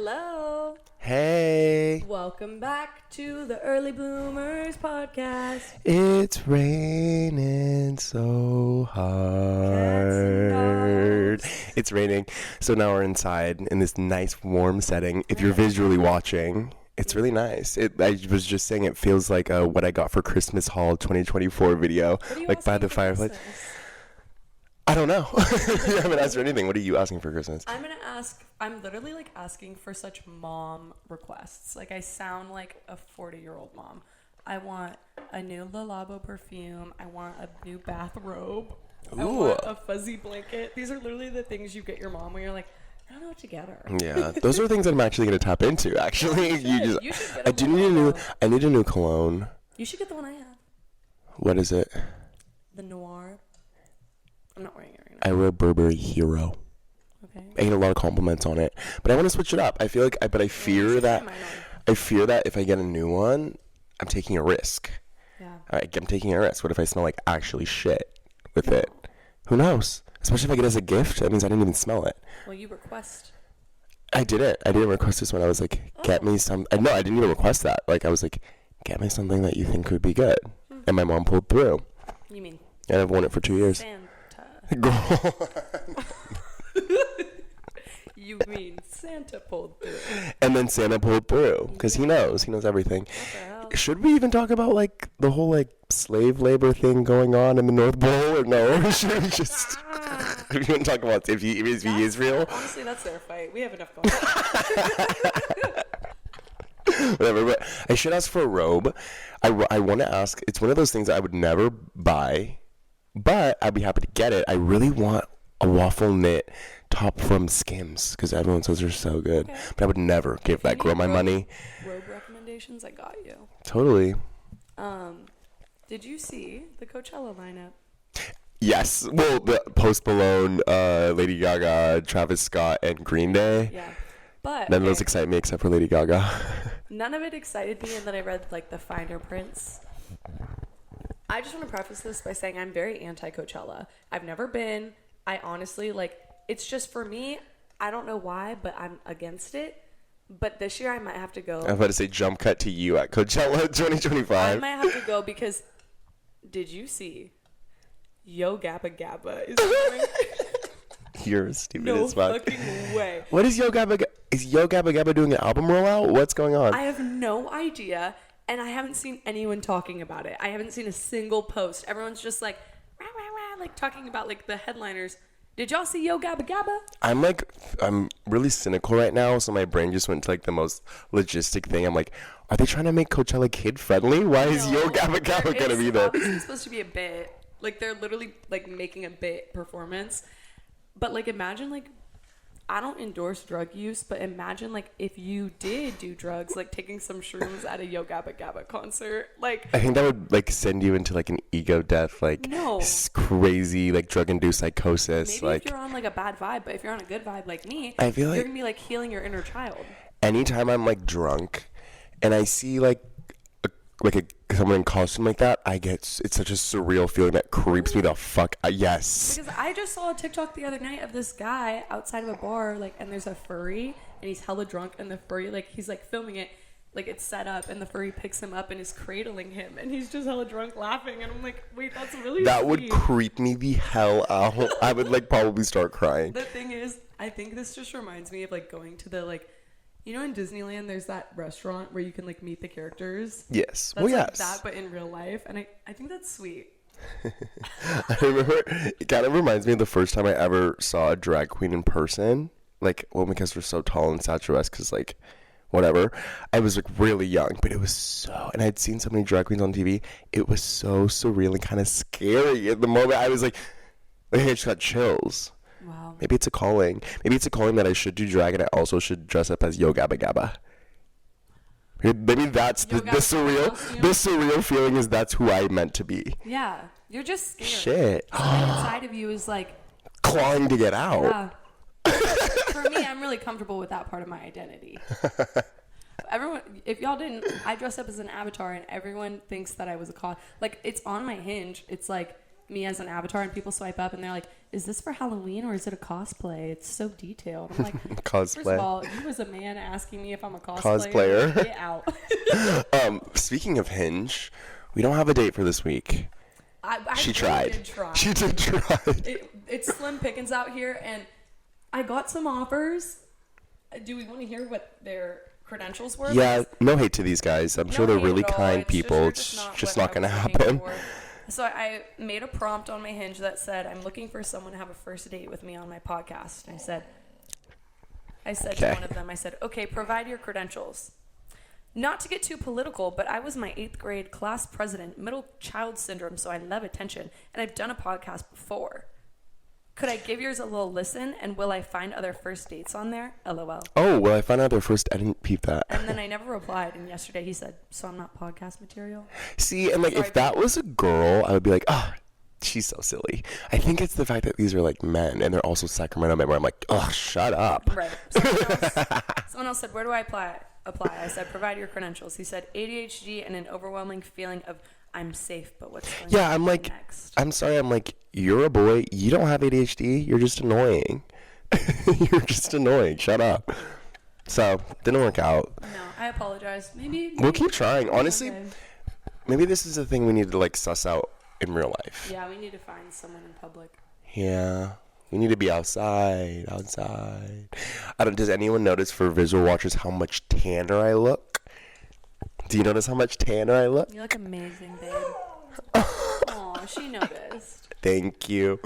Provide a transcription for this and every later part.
Hello. Hey. Welcome back to the Early Bloomers podcast. It's raining so hard. It's raining. So now we're inside in this nice warm setting. If you're visually watching, it's really nice. I was just saying it feels like what I got for Christmas haul 2024 video. Like by the fireplace. Christmas? I don't know. You haven't asked for anything. What are you asking for Christmas? I'm literally like asking for such mom requests. Like I sound like a 40-year-old mom. I want a new Le Labo perfume. I want a new bathrobe. Ooh. I want a fuzzy blanket. These are literally the things you get your mom when you're like, I don't know what to get her. Yeah, those are things that I'm actually going to tap into, actually. You should get I need a new cologne. You should get the one I have. What is it? The Noir. I'm not wearing it right now. I wear Burberry Hero. Okay. I get a lot of compliments on it, but I want to switch it up. I feel like, I fear that if I get a new one, I'm taking a risk. Yeah. I'm taking a risk. What if I smell like actually shit with it? Who knows? Especially if I get it as a gift, that means I didn't even smell it. Well, you request. I didn't request this one. I was like, get me some. No, I didn't even request that. Like, I was like, get me something that you think would be good. And my mom pulled through. You mean? And I've worn it for 2 years. Girl. You mean Santa pulled through. And then Santa pulled through. Because he knows everything. What the hell? Should we even talk about, like, the whole, like, slave labor thing going on in the North Pole? Or no? Or should we just... we want to talk about if he is real? Honestly, that's their fight. We have enough going on. Whatever, but I should ask for a robe. I want to ask... It's one of those things that I would never buy, but I'd be happy to get it. I really want a waffle knit top from Skims, because everyone says they're so good. Okay. But I would never give that girl my money. Robe recommendations, I got you. Totally. Did you see the Coachella lineup? Yes. Well, the Post Malone, Lady Gaga, Travis Scott, and Green Day. Yeah. But none of those excite me except for Lady Gaga. None of it excited me, and then I read like the finer prints. I just want to preface this by saying I'm very anti-Coachella. I've never been. I honestly, like, it's just for me, I don't know why, but I'm against it. But this year I might have to go. I was about to say jump cut to you at Coachella 2025. I might have to go because, did you see Yo Gabba Gabba is going? You're stupid no as fuck. Fucking way. What is Yo Gabba Gabba? Is Yo Gabba Gabba doing an album rollout? What's going on? I have no idea, and I haven't seen anyone talking about it. I haven't seen a single post. Everyone's just like, rah, rah, rah, like talking about like the headliners. Did y'all see Yo Gabba Gabba? I'm really cynical right now, so my brain just went to like the most logistic thing. I'm like, are they trying to make Coachella kid friendly? Why is Yo Gabba Gabba gonna be there? It's supposed to be a bit. Like they're literally like making a bit performance. But like imagine like, I don't endorse drug use, but imagine like if you did do drugs, like taking some shrooms at a Yo Gabba Gabba concert. Like I think that would like send you into like an ego death, like crazy like drug induced psychosis. Maybe like if you're on like a bad vibe, but if you're on a good vibe like me, I feel like you're gonna be like healing your inner child. Anytime I'm like drunk and I see like someone in costume like that, it's such a surreal feeling that creeps me the fuck out. Yes. Because I just saw a TikTok the other night of this guy outside of a bar, like, and there's a furry, and he's hella drunk, and the furry, like, he's like filming it, like it's set up, and the furry picks him up and is cradling him, and he's just hella drunk laughing, and I'm like, wait, that's really that sweet. Would creep me the hell out. I would like probably start crying. The thing is, I think this just reminds me of like going to the like, you know, in Disneyland, there's that restaurant where you can, like, meet the characters? Yes. That's yes. Like that, but in real life. And I think that's sweet. I remember, it kind of reminds me of the first time I ever saw a drag queen in person. Like, well, because we're so tall and statuesque, because, like, whatever. I was, like, really young, but it was so... And I'd seen so many drag queens on TV. It was so surreal and kind of scary. At the moment, I was, like I just got chills. Wow. Maybe it's a calling. Maybe it's a calling that I should do drag and I also should dress up as Yo Gabba Gabba. Maybe that's the surreal feeling is that's who I meant to be. Yeah. You're just scared. Shit. Something inside of you is like... clawing to get out. Yeah. For me, I'm really comfortable with that part of my identity. Everyone, if y'all didn't, I dressed up as an avatar and everyone thinks that I was a like, it's on my Hinge. It's like... me as an avatar, and people swipe up and they're like, is this for Halloween or is it a cosplay? It's so detailed. I'm like, Cosplay. First of all, you as a man asking me if I'm a cosplayer. Get out. Speaking of Hinge, we don't have a date for this week. She tried. Did try. She did try. It's slim pickings out here, and I got some offers. Do we want to hear what their credentials were? Yeah, no hate to these guys. I'm sure they're really kind people. It's just not going to happen. So I made a prompt on my Hinge that said, I'm looking for someone to have a first date with me on my podcast. And I said to one of them, I said, okay, provide your credentials. Not to get too political, but I was my 8th grade class president, middle child syndrome, so I love attention. And I've done a podcast before. Could I give yours a little listen, and will I find other first dates on there? LOL. Oh, well, I found out their first. I didn't peep that. And then I never replied, and yesterday he said, so I'm not podcast material? See, and like if that was a girl, I would be like, oh, she's so silly. I think it's the fact that these are like men, and they're also Sacramento men, where I'm like, oh, shut up. Right. Someone else said, where do I apply? I said, provide your credentials. He said, ADHD and an overwhelming feeling of I'm safe, but what's going on I'm like, next? I'm sorry. I'm like, you're a boy. You don't have ADHD. You're just annoying. You're just annoying. Shut up. So, didn't work out. No, I apologize. Maybe We'll keep trying. Honestly, okay. Maybe this is a thing we need to like suss out in real life. Yeah, we need to find someone in public. Yeah. We need to be outside. Does anyone notice for visual watchers how much tanner I look? Do you notice how much tanner I look? You look amazing, babe. Aw, she noticed. Thank you.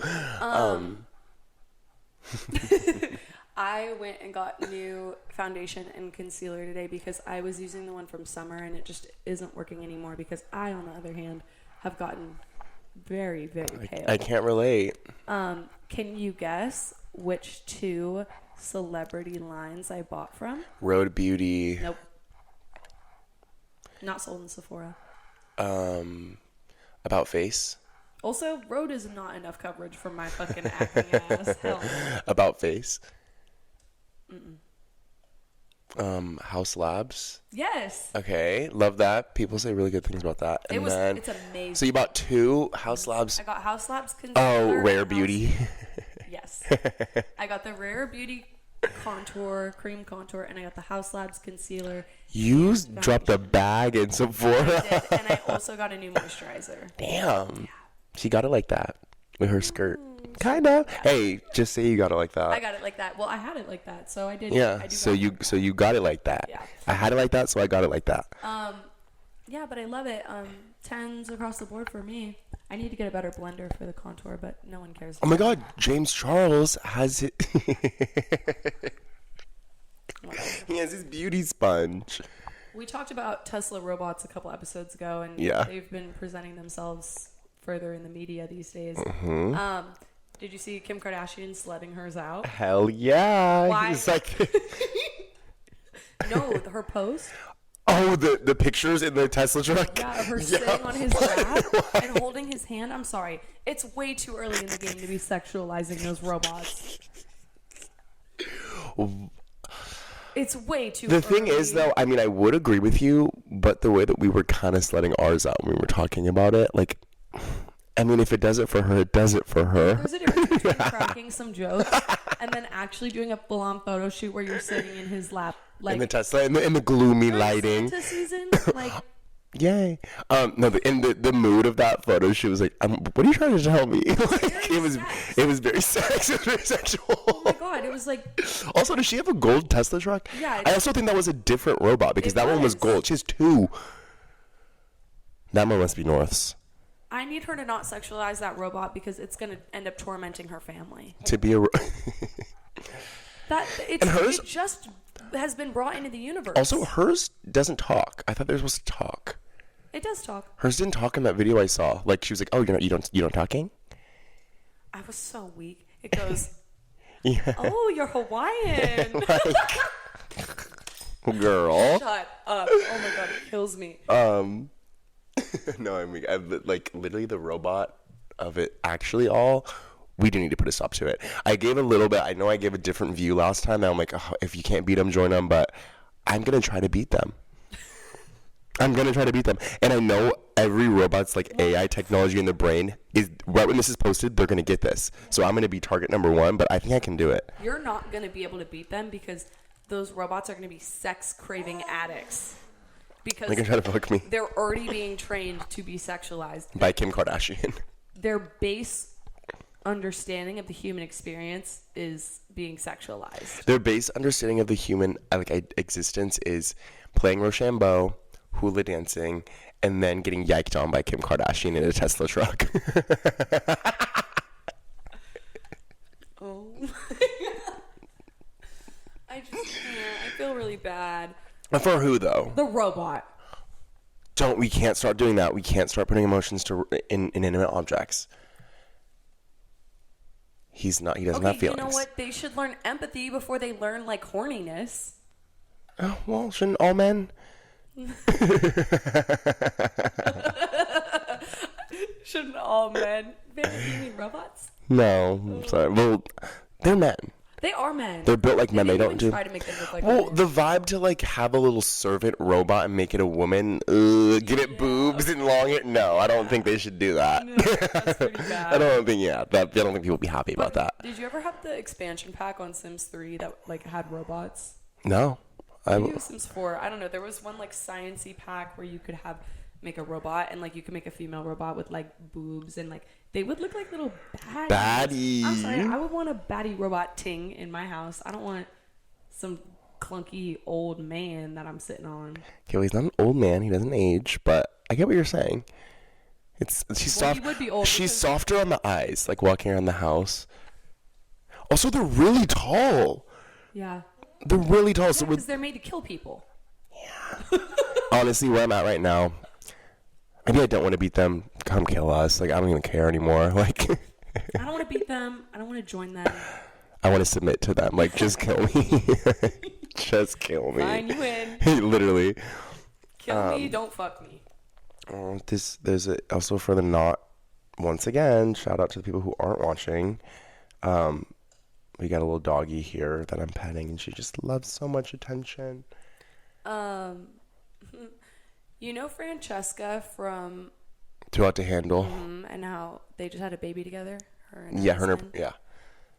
I went and got new foundation and concealer today because I was using the one from summer and it just isn't working anymore because I, on the other hand, have gotten very, very pale. I can't relate. Can you guess which 2 celebrity lines I bought from? Road Beauty. Nope. Not sold in Sephora. About Face. Also, Rode is not enough coverage for my fucking acting ass. Hell no. About Face. House Labs. Yes. Okay, love that. People say really good things about that. And It's amazing. So you bought 2 House Labs. I got House Labs concealer. Oh, Rare Beauty. Yes. I got the Rare Beauty cream contour, and I got the House Labs concealer. You dropped a bag in Sephora. I did, and I also got a new moisturizer. Damn. She got it like that with her skirt. Kind of. Yeah. Hey, just say you got it like that. I got it like that. Well, I had it like that, so I did. Yeah. So you got it like that. Yeah. I had it like that, so I got it like that. Yeah, but I love it. 10s across the board for me. I need to get a better blender for the contour, but no one cares. Oh my God, James Charles has it. He has his beauty sponge. We talked about Tesla robots a couple episodes ago, and they've been presenting themselves further in the media these days. Mm-hmm. Did you see Kim Kardashian sledding hers out? Hell yeah. Why? He's like... No, her post. Oh, the pictures in the Tesla truck? Yeah, of her sitting on his lap and holding his hand. I'm sorry. It's way too early in the game to be sexualizing those robots. It's way too early. The thing is, though, I mean, I would agree with you, but the way that we were kind of sledding ours out when we were talking about it, like... I mean, if it does it for her, it does it for her. There's a difference between cracking some jokes and then actually doing a full-on photo shoot where you're sitting in his lap. Like, in the Tesla, in the gloomy lighting. Santa season, like... Yay. No, in the mood of that photo, she was like, what are you trying to tell me? Like, it was very sex. It was very sexual. Oh my God, it was like... Also, does she have a gold Tesla truck? Yeah. I also think that was a different robot because that one was gold. She has 2. That one must be North's. I need her to not sexualize that robot because it's going to end up tormenting her family. To be a... It just has been brought into the universe. Also, hers doesn't talk. I thought they were supposed to talk. It does talk. Hers didn't talk in that video I saw. Like, she was like, "Oh, you don't talking?" I was so weak. It goes, yeah. "Oh, you're Hawaiian." Like, girl. Shut up. Oh my God, it kills me. No, I mean, like, literally the robot of it actually all... We do need to put a stop to it. I gave a little bit. I know I gave a different view last time. I'm like, oh, if you can't beat them, join them. But I'm going to try to beat them. I'm gonna try to beat them, and I know every robot's like AI technology in the brain is right when this is posted, they're gonna get this. So I'm gonna be target number 1, but I think I can do it. You're not gonna be able to beat them because those robots are gonna be sex craving addicts. Because They can try to fuck me they're already being trained to be sexualized. by Kim Kardashian. Their base understanding of the human experience is being sexualized. Their base understanding of the human existence is playing Rochambeau, hula dancing, and then getting yiked on by Kim Kardashian in a Tesla truck. Oh my God. I just can't. I feel really bad. For who though? The robot. We can't start doing that. We can't start putting emotions in inanimate objects. He doesn't have feelings. You know what? They should learn empathy before they learn like horniness. Oh, well, shouldn't all men? Shouldn't all men? You mean robots? No, I'm sorry. Well, they're men. They are men. They're built like men. They don't do. Try to make them look like Well, women. the vibe to like have a little servant robot and make it a woman, give it boobs and long hair. No, I don't think they should do that. No, that's pretty bad. I don't think people would be happy about that. Did you ever have the expansion pack on Sims 3 that like had robots? No, Maybe it was Sims 4. I don't know. There was one like sciencey pack where you could make a robot and like you could make a female robot with like boobs and like they would look like little baddies. I'm sorry, I would want a baddie robot ting in my house. I don't want some clunky old man that I'm sitting on. Okay, well, he's not an old man. He doesn't age, but I get what you're saying. She's soft. He would be old She's softer on the eyes, like walking around the house. Also, they're really tall. Yeah. They're really tall. So because they're made to kill people. Yeah. Honestly, where I'm at right now, maybe I don't want to beat them. Come kill us. Like, I don't even care anymore. Like, I don't want to beat them. I don't want to join them. I want to submit to them. Like, just kill me. Just kill me. Fine, you win. Literally. Kill me, don't fuck me. Oh, also for the not, once again, shout out to the people who aren't watching. We got a little doggy here that I'm petting, and she just loves so much attention. You know Francesca from Too Hot to Handle. and how they just had a baby together? Her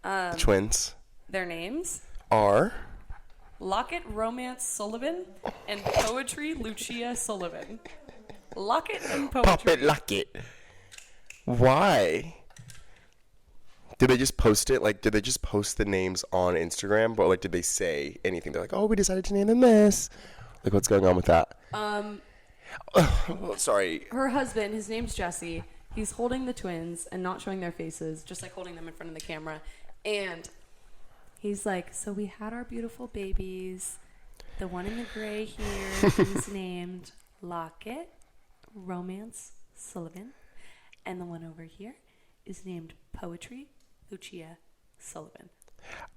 The twins. Their names? Are? Locket Romance Sullivan and Poetry Lucia Sullivan. Locket and Poetry. Puppet Locket. Why? Did they just post it? Like, did they just post the names on Instagram? Or, like, did they say anything? They're like, oh, we decided to name them this. Like, what's going on with that? Sorry. Her husband, his name's Jesse. He's holding the twins and not showing their faces, just like holding them in front of the camera. And he's like, so we had our beautiful babies. The one in the gray here is named Locket Romance Sullivan. And the one over here is named Poetry Lucia Sullivan.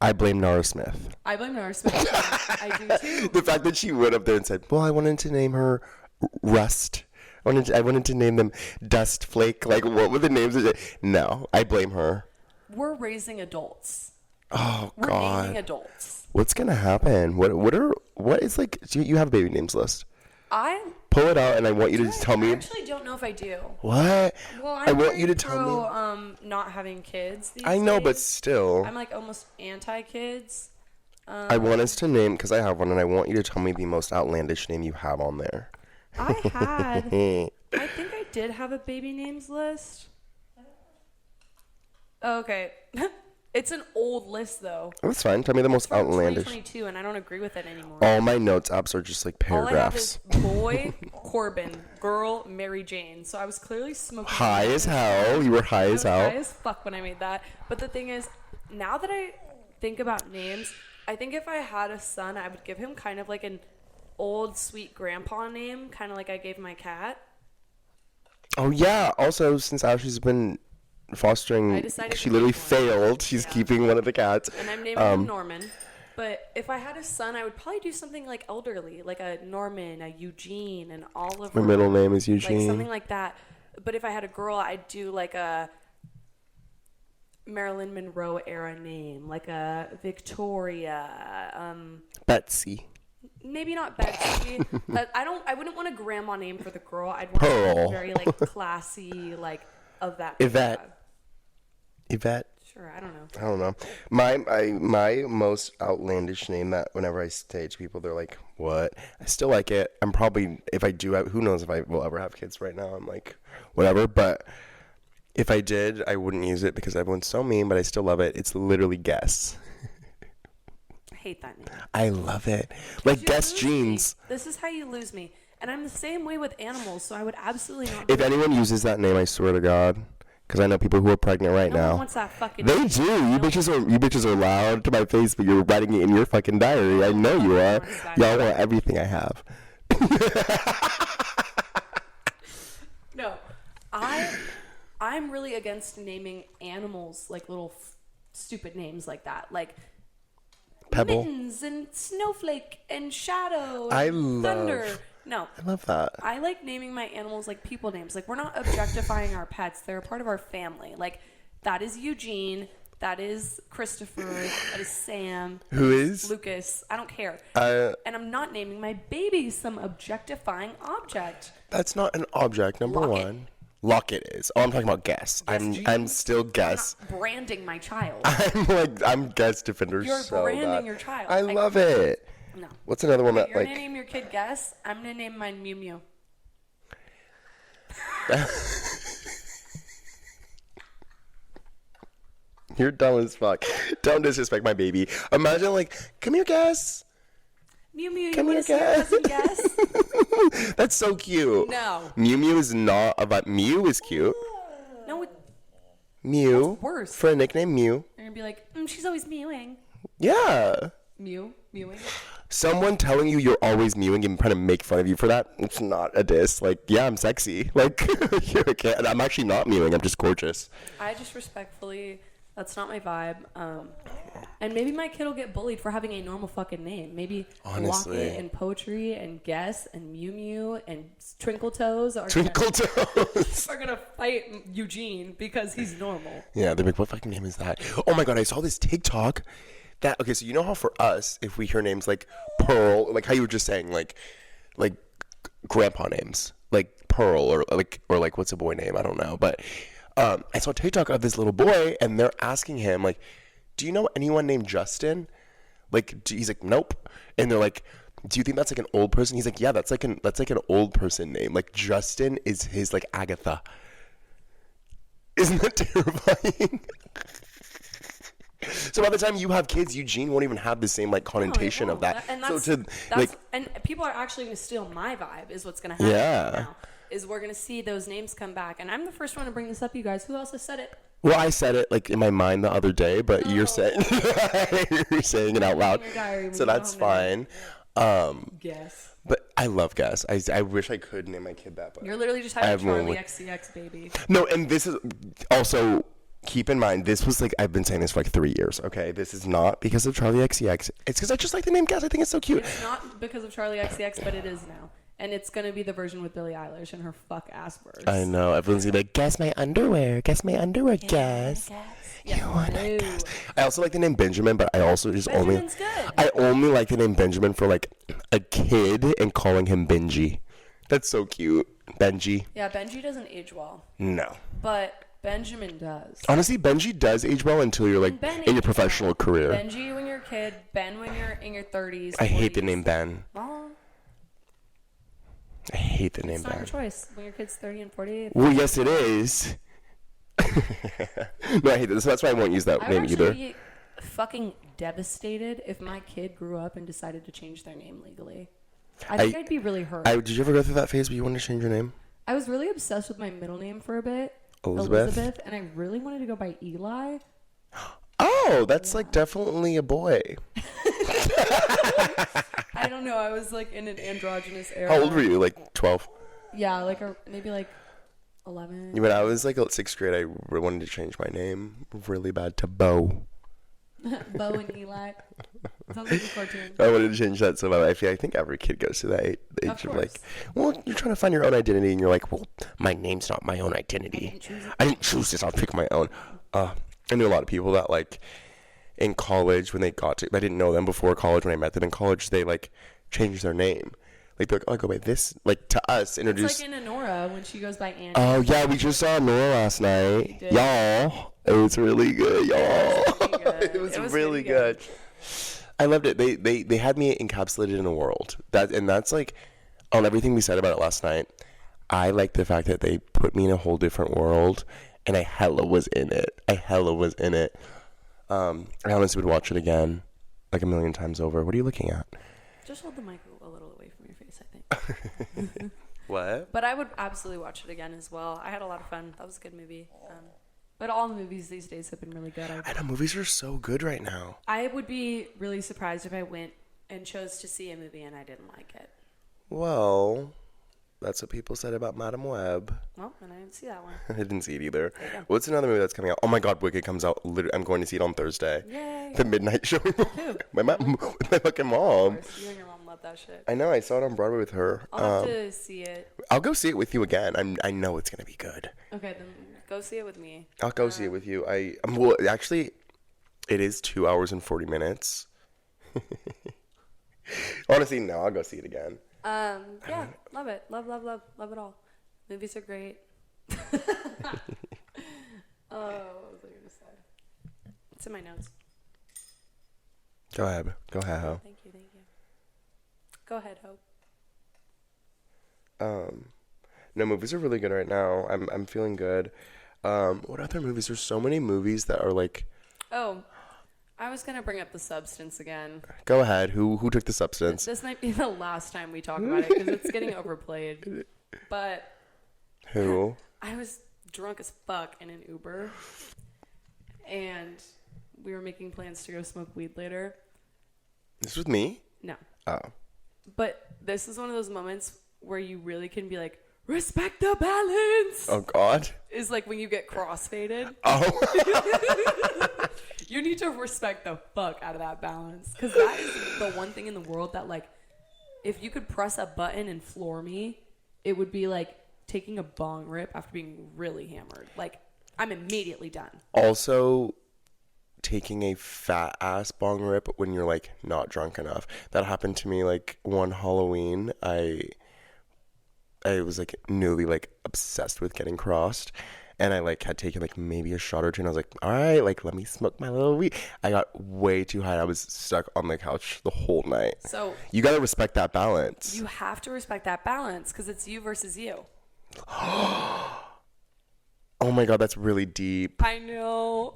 I blame Nara Smith. I blame Nora Smith. I do too. The fact that she went up there and said, well, I wanted to name her Rust. I wanted to name them Dust Flake. Like, what were the names of it? No, I blame her. We're raising adults. Oh, We're God. naming adults. What's going to happen? What is, like, you have a baby names list. Pull it out, and I want you to tell me. I actually don't know if I do. What? Well, I want you to tell me. Not having kids these I know, days. but still. I'm like almost anti-kids. I want us to name, because I have one, and I want you to tell me the most outlandish name you have on there. I think I did have a baby names list. Okay. It's an old list, though. That's fine. Tell me the most From outlandish. 2022, and I don't agree with it anymore. All my notes apps are just like paragraphs. All I have is boy, Corbin, girl, Mary Jane. So I was clearly smoking. High as hell. You were high as hell. High as fuck when I made that. But the thing is, now that I think about names, I think if I had a son, I would give him kind of like an old sweet grandpa name, kind of like I gave my cat. Oh yeah. Also, since Ashley's been fostering, she literally failed. She's keeping one of the cats. And I'm naming him Norman. But if I had a son, I would probably do something like elderly, like a Norman, a Eugene, an Oliver. My middle name is Eugene. Like something like that. But if I had a girl, I'd do like a Marilyn Monroe era name, like a Victoria. Betsy. maybe not Betsy, but I wouldn't want a grandma name for the girl. I'd want Pearl. a very like classy, like of that. Yvette. Sure, I don't know. I don't know. My most outlandish name that whenever I say it to people, they're like, "What?" I still like it. I'm probably, if I do, who knows if I will ever have kids right now. I'm like, whatever. But if I did, I wouldn't use it because everyone's so mean. But I still love it. It's literally Guess. I hate that name. I love it. Like Guess Jeans. This is how you lose me. And I'm the same way with animals, so I would absolutely not. If anyone uses that name, I swear to God. Because I know people who are pregnant right no now. one wants that fucking They name. do. You bitches are loud to my face, but you're writing it in your fucking diary. I know you are. Y'all want everything I have. No, I'm really against naming animals like little stupid names like that, like Pebble. Mittens and Snowflake and Shadow and I love. Thunder. No. I love that. I like naming my animals like people names. Like, we're not objectifying our pets. They're a part of our family. Like, that is Eugene. That is Christopher. That is Sam. Who is? Lucas. I don't care. And I'm not naming my baby some objectifying object. That's not an object, number Locket. one. Locket is. Oh, I'm talking about Guess. I'm still Guess. I'm not branding my child. I'm Guess Defender. You're so branding bad. your child. I love it. No. What's another one that You're like? going to name your kid Guess. I'm going to name mine Mew Mew. You're dumb as fuck. Don't disrespect my baby. Imagine like, come here, Guess. Mew Mew, Come you here, want to see your cousin Guess? That's so cute. No. Mew Mew is not about. Mew is cute. No, Mew. What's worse? For a nickname, Mew. You're going to be like, she's always mewing. Yeah. Mewing. Someone telling you you're always mewing and trying to make fun of you for that, it's not a diss. Like, yeah, I'm sexy. Like, you're a cat. I'm actually not mewing. I'm just gorgeous. I just respectfully, that's not my vibe. And maybe my kid will get bullied for having a normal fucking name. Maybe Honestly. Locket and Poetry and Guess and Mew Mew and Twinkle Toes are Twinkle Toes. are gonna fight Eugene because he's normal. Yeah, they're like, what fucking name is that? Oh my God, I saw this TikTok. Okay, so you know how for us, if we hear names like Pearl, like how you were just saying, like grandpa names, like Pearl or like what's a boy name? I don't know. But I saw a TikTok of this little boy, and they're asking him like, "Do you know anyone named Justin?" Like he's like, "Nope," and they're like, "Do you think that's like an old person?" He's like, "Yeah, that's like an old person name. Like Justin is his like Agatha." Isn't that terrifying? So by the time you have kids, Eugene won't even have the same like connotation of that. And and people are actually going to steal my vibe. Is what's going to happen now. Is we're going to see those names come back, and I'm the first one to bring this up. You guys, who else has said it? Well, I said it like in my mind the other day, but you're saying you're saying it out loud, so that's fine. Guess. But I love Guess. I wish I could name my kid that, but You're literally just having Charlie XCX baby. No, and this is also. Keep in mind, this was like, I've been saying this for like 3 years, okay? This is not because of Charlie XCX. It's because I just like the name Guess. I think it's so cute. It's not because of Charlie XCX, but it is now. And it's going to be the version with Billie Eilish and her fuck ass words. I know. Everyone's gonna be like, guess my underwear. Guess my underwear, Guess. Yeah, You wanna guess. I also like the name Benjamin, but I also just Benjamin's good. I only like the name Benjamin for like a kid and calling him Benji. That's so cute. Benji. Yeah, Benji doesn't age well. No. But Benjamin does. Honestly, Benji does age well until you're like in your professional career. Benji when you're a kid, Ben when you're in your 30s. I hate the name Ben. Well, I hate the name it's not Ben. your choice. When your kid's 30 and 40. Well, yes, it is. No, I hate this. That's why I won't use that I name would either. actually be fucking devastated if my kid grew up and decided to change their name legally. I think I'd be really hurt. Did you ever go through that phase where you wanted to change your name? I was really obsessed with my middle name for a bit. Elizabeth? And I really wanted to go by Eli. Oh, that's like definitely a boy. I don't know. I was like in an androgynous era. How old were you? Like 12? Yeah, like maybe like 11. When I was like 6th grade, I wanted to change my name really bad to Bo. Bo and Eli. Sounds like a cartoon. I wanted to change that so bad. I think every kid goes to that age of like, well, you're trying to find your own identity, and you're like, well, my name's not my own identity. I didn't choose this. I'll pick my own. I knew a lot of people that like in college when they got to, I didn't know them before college. When I met them in college, they like change their name. Like, they're like, oh, I go by this. Like, to us, introduce. It's like in Anora when she goes by Annie. Oh, yeah, we just saw Nora last night. did. Y'all. It was really good, y'all. It It was really really good. I loved it. They had me encapsulated in a world. That's like, on everything we said about it last night, I like the fact that they put me in a whole different world, and I hella was in it. I honestly would watch it again, like a million times over. What are you looking at? Just hold the mic a little away from your face, I think. What? But I would absolutely watch it again as well. I had a lot of fun. That was a good movie. But all the movies these days have been really good. I know, movies are so good right now. I would be really surprised if I went and chose to see a movie and I didn't like it. Well, that's what people said about Madam Web. Well, and I didn't see that one. I didn't see it either. There you go. What's another movie that's coming out? Oh my God, Wicked comes out. I'm going to see it on Thursday. Yay. The midnight showing. Who? My mom, my fucking mom. Of course, you and your mom love that shit. I know. I saw it on Broadway with her. I'll have to see it. I'll go see it with you again. I know it's gonna be good. Okay, then go see it with me. I'll go see it with you. Well, actually, it is 2 hours and 40 minutes. Honestly, no. I'll go see it again. Yeah, love it. Love it all. Movies are great. Oh, what was I gonna say? It's in my notes. Go ahead. Ho. Thank you. Go ahead, Hope. No, movies are really good right now. I'm feeling good. What other movies? There's so many movies that are like. Oh, I was gonna bring up The Substance again. Go ahead. Who took the substance? This might be the last time we talk about it because it's getting overplayed. But Who? I was drunk as fuck in an Uber, and we were making plans to go smoke weed later. This was me? No. Oh. But this is one of those moments where you really can be like, respect the balance. Oh God. Is like when you get crossfaded. Oh. You need to respect the fuck out of that balance. Because that is the one thing in the world that, like, if you could press a button and floor me, it would be like taking a bong rip after being really hammered. Like, I'm immediately done. Also, taking a fat ass bong rip when you're like not drunk enough. That happened to me like one Halloween. I was like newly like obsessed with getting crossed, and I like had taken like maybe a shot or two, and I was like, all right, like let me smoke my little weed. I got way too high. I was stuck on the couch the whole night. So you gotta respect that balance. you have to respect that balance because it's you versus you. Oh my God, that's really deep. I know.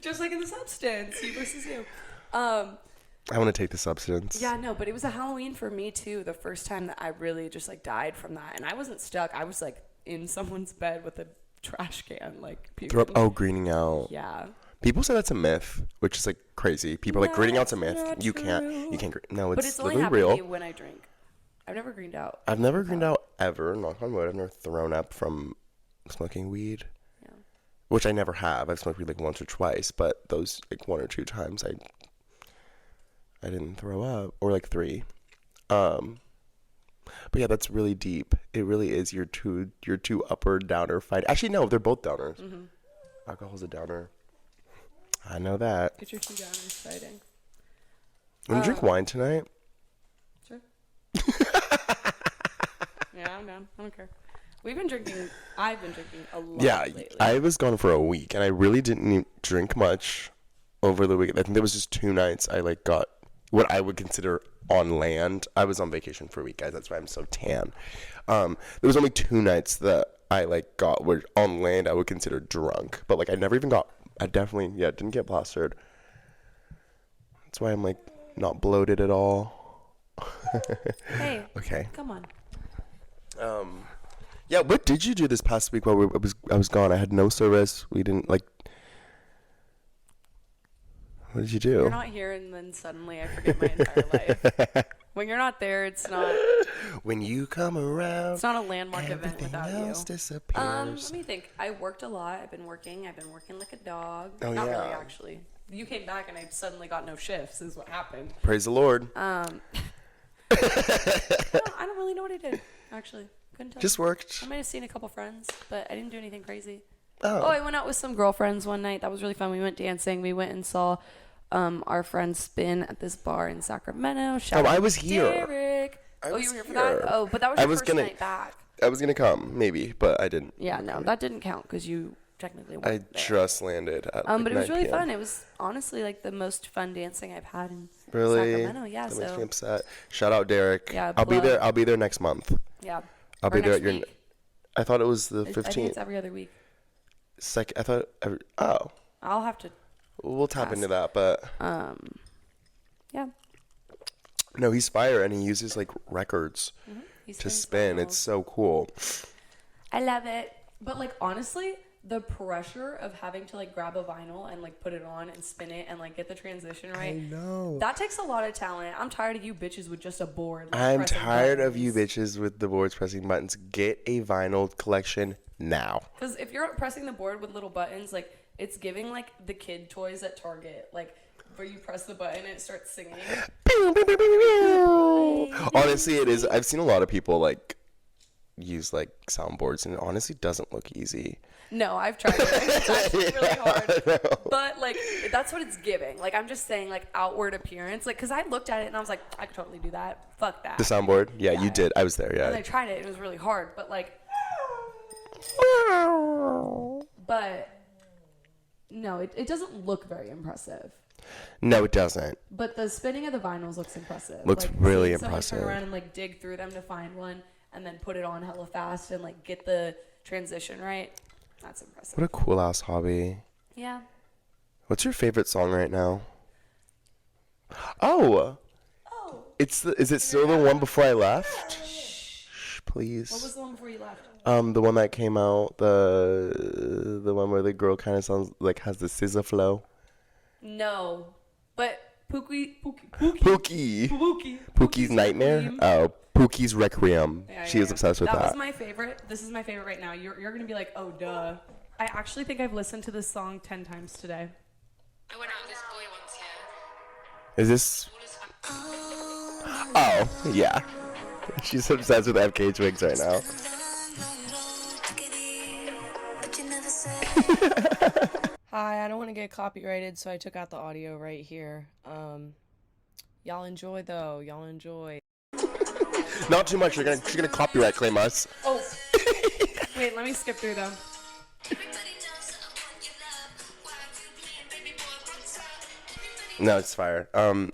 Just like in The Substance, you versus you. I want to take the substance. Yeah, no, but it was a Halloween for me too. The first time that I really just like died from that, and I wasn't stuck. I was like in someone's bed with a trash can, like Throw up, oh, greening out. Yeah. People say that's a myth, which is like crazy. People are like greening out's a myth. Not You true. can't. No, But it's it's only literally happened to real. me when I drink. I've never greened out. I've never greened out ever. Knock on wood. I've never thrown up from smoking weed. Yeah. Which I never have. I've smoked weed like once or twice, but those like one or two times I didn't throw up, or like three. But yeah, that's really deep. It really is your two upper downer fight. Actually, no, they're both downers. Mm-hmm. Alcohol's a downer. I know that. Get your two downers fighting. Want to drink wine tonight? Sure. Yeah, I'm down. I don't care. I've been drinking a lot lately. I was gone for a week, and I really didn't drink much over the weekend. I think there was just 2 nights I like got what I would consider on land. I was on vacation for a week, guys. That's why I'm so tan. There was only 2 nights that I like got were on land I would consider drunk, but like I definitely didn't get plastered. That's why I'm like not bloated at all. Hey. Okay. Come on. Yeah, what did you do this past week while I was gone? I had no service. We didn't like. What did you do? You're not here, and then suddenly I forget my entire life. When you're not there, it's not. When you come around, It's not a landmark event without you. else disappears. Let me think. I worked a lot. I've been working like a dog. Oh, Not yeah. really, actually. You came back, and I suddenly got no shifts. Is what happened. Praise the Lord. I don't really know what I did. Actually, couldn't tell. Just worked. I might have seen a couple friends, but I didn't do anything crazy. Oh. I went out with some girlfriends one night. That was really fun. We went dancing. We went and saw our friend Spin at this bar in Sacramento. Shout out I was here. Derek. I You was were here for here. that? Oh, but that was your first night back. I was gonna come, maybe, but I didn't. Yeah, no, that didn't count because you technically weren't I there. just landed at But it was 9 really p.m. fun. It was honestly like the most fun dancing I've had in That Sacramento. Yeah, makes me so upset. Shout out Derek. Yeah, I'll be plug. there. I'll be there next month. yeah. I'll Or be there next at your. week. I thought it was the I think 15th. it's every other week. I thought. Oh, I'll have to. we'll tap Ask. into that, but Yeah. no, he's fire and he uses like records He's to doing spin. vinyls. It's so cool. I love it. But like honestly, the pressure of having to like grab a vinyl and like put it on and spin it and like get the transition right. I know. That takes a lot of talent. I'm tired of you bitches with just a board. Like, I'm pressing tired of you buttons. bitches with the boards pressing buttons. Get a vinyl collection now. Because if you're pressing the board with little buttons, like it's giving like the kid toys at Target, like where you press the button and it starts singing. Honestly, it is. I've seen a lot of people like use like soundboards, and it honestly doesn't look easy. No, I've tried it. It's actually really hard. But like that's what it's giving. Like I'm just saying like outward appearance. Like because I looked at it and I was like, I could totally do that. Fuck that. The soundboard? Yeah, you did. I was there. And I Yeah. tried it. It was really hard. But no, it doesn't look very impressive. No, it doesn't. But the spinning of the vinyls looks impressive. Looks like, really seeing someone impressive. Turn around and like dig through them to find one, and then put it on hella fast and like get the transition right. That's impressive. What a cool ass hobby. Yeah. What's your favorite song right now? Oh, Oh. is it still the one before I left? Shh, please. What was the one before you left? The one that came out, the one where the girl kind of sounds like has the scissor flow. No, but Pookie's Pookie's Nightmare. Requiem. Oh, Pookie's Requiem. Yeah, She yeah, was yeah. obsessed with That that. was my favorite. This is my favorite right now. You're gonna be like, oh duh. I actually think I've listened to this song 10 times today. I went out with this boy once, yeah. Is this? All his Oh, yeah. She's obsessed with FK Twigs right now. Hi, I don't want to get copyrighted, so I took out the audio right here. Y'all enjoy though. Y'all enjoy. Not too much. She's gonna copyright claim us. Oh, wait. Let me skip through them. No, it's fire.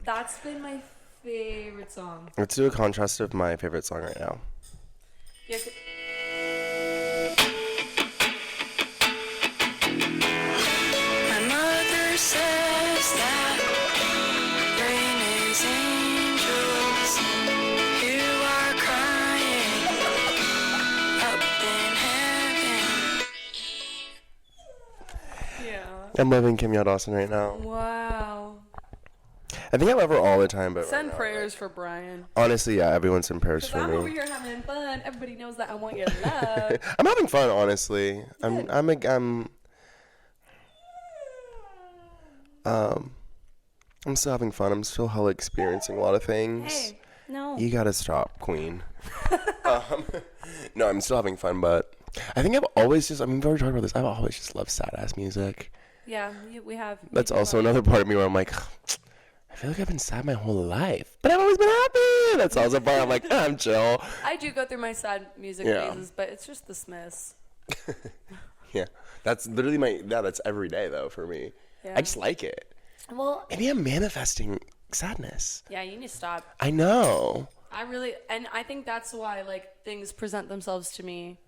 That's been my favorite song. Let's do a contrast of my favorite song right now. Yeah, My mother says that rain is angels who are crying up in heaven. yeah. I'm loving Kim Yaw Dawson right now. Wow. I think I love her all the time, but Send right now, prayers for Brian. honestly, yeah, everyone send prayers Cause for I'm over me. here having fun. Everybody knows that I want your love. I'm having fun, honestly. I'm still having fun. I'm still hella experiencing a lot of things. Hey, no. You gotta stop, Queen. No, I'm still having fun, but I think I've always just, we've already talked about this, I've always just loved sad ass music. Yeah, we have. That's also another part of me where I'm like, I feel like I've been sad my whole life, but I've always been happy. That's also part I'm like, I'm chill. I do go through my sad music Yeah. phases, but it's just the Smiths. Yeah, that's literally that's every day though for me. Yeah. I just like it. Well, Maybe I'm manifesting sadness. yeah, you need to stop. I know. And I think that's why like things present themselves to me,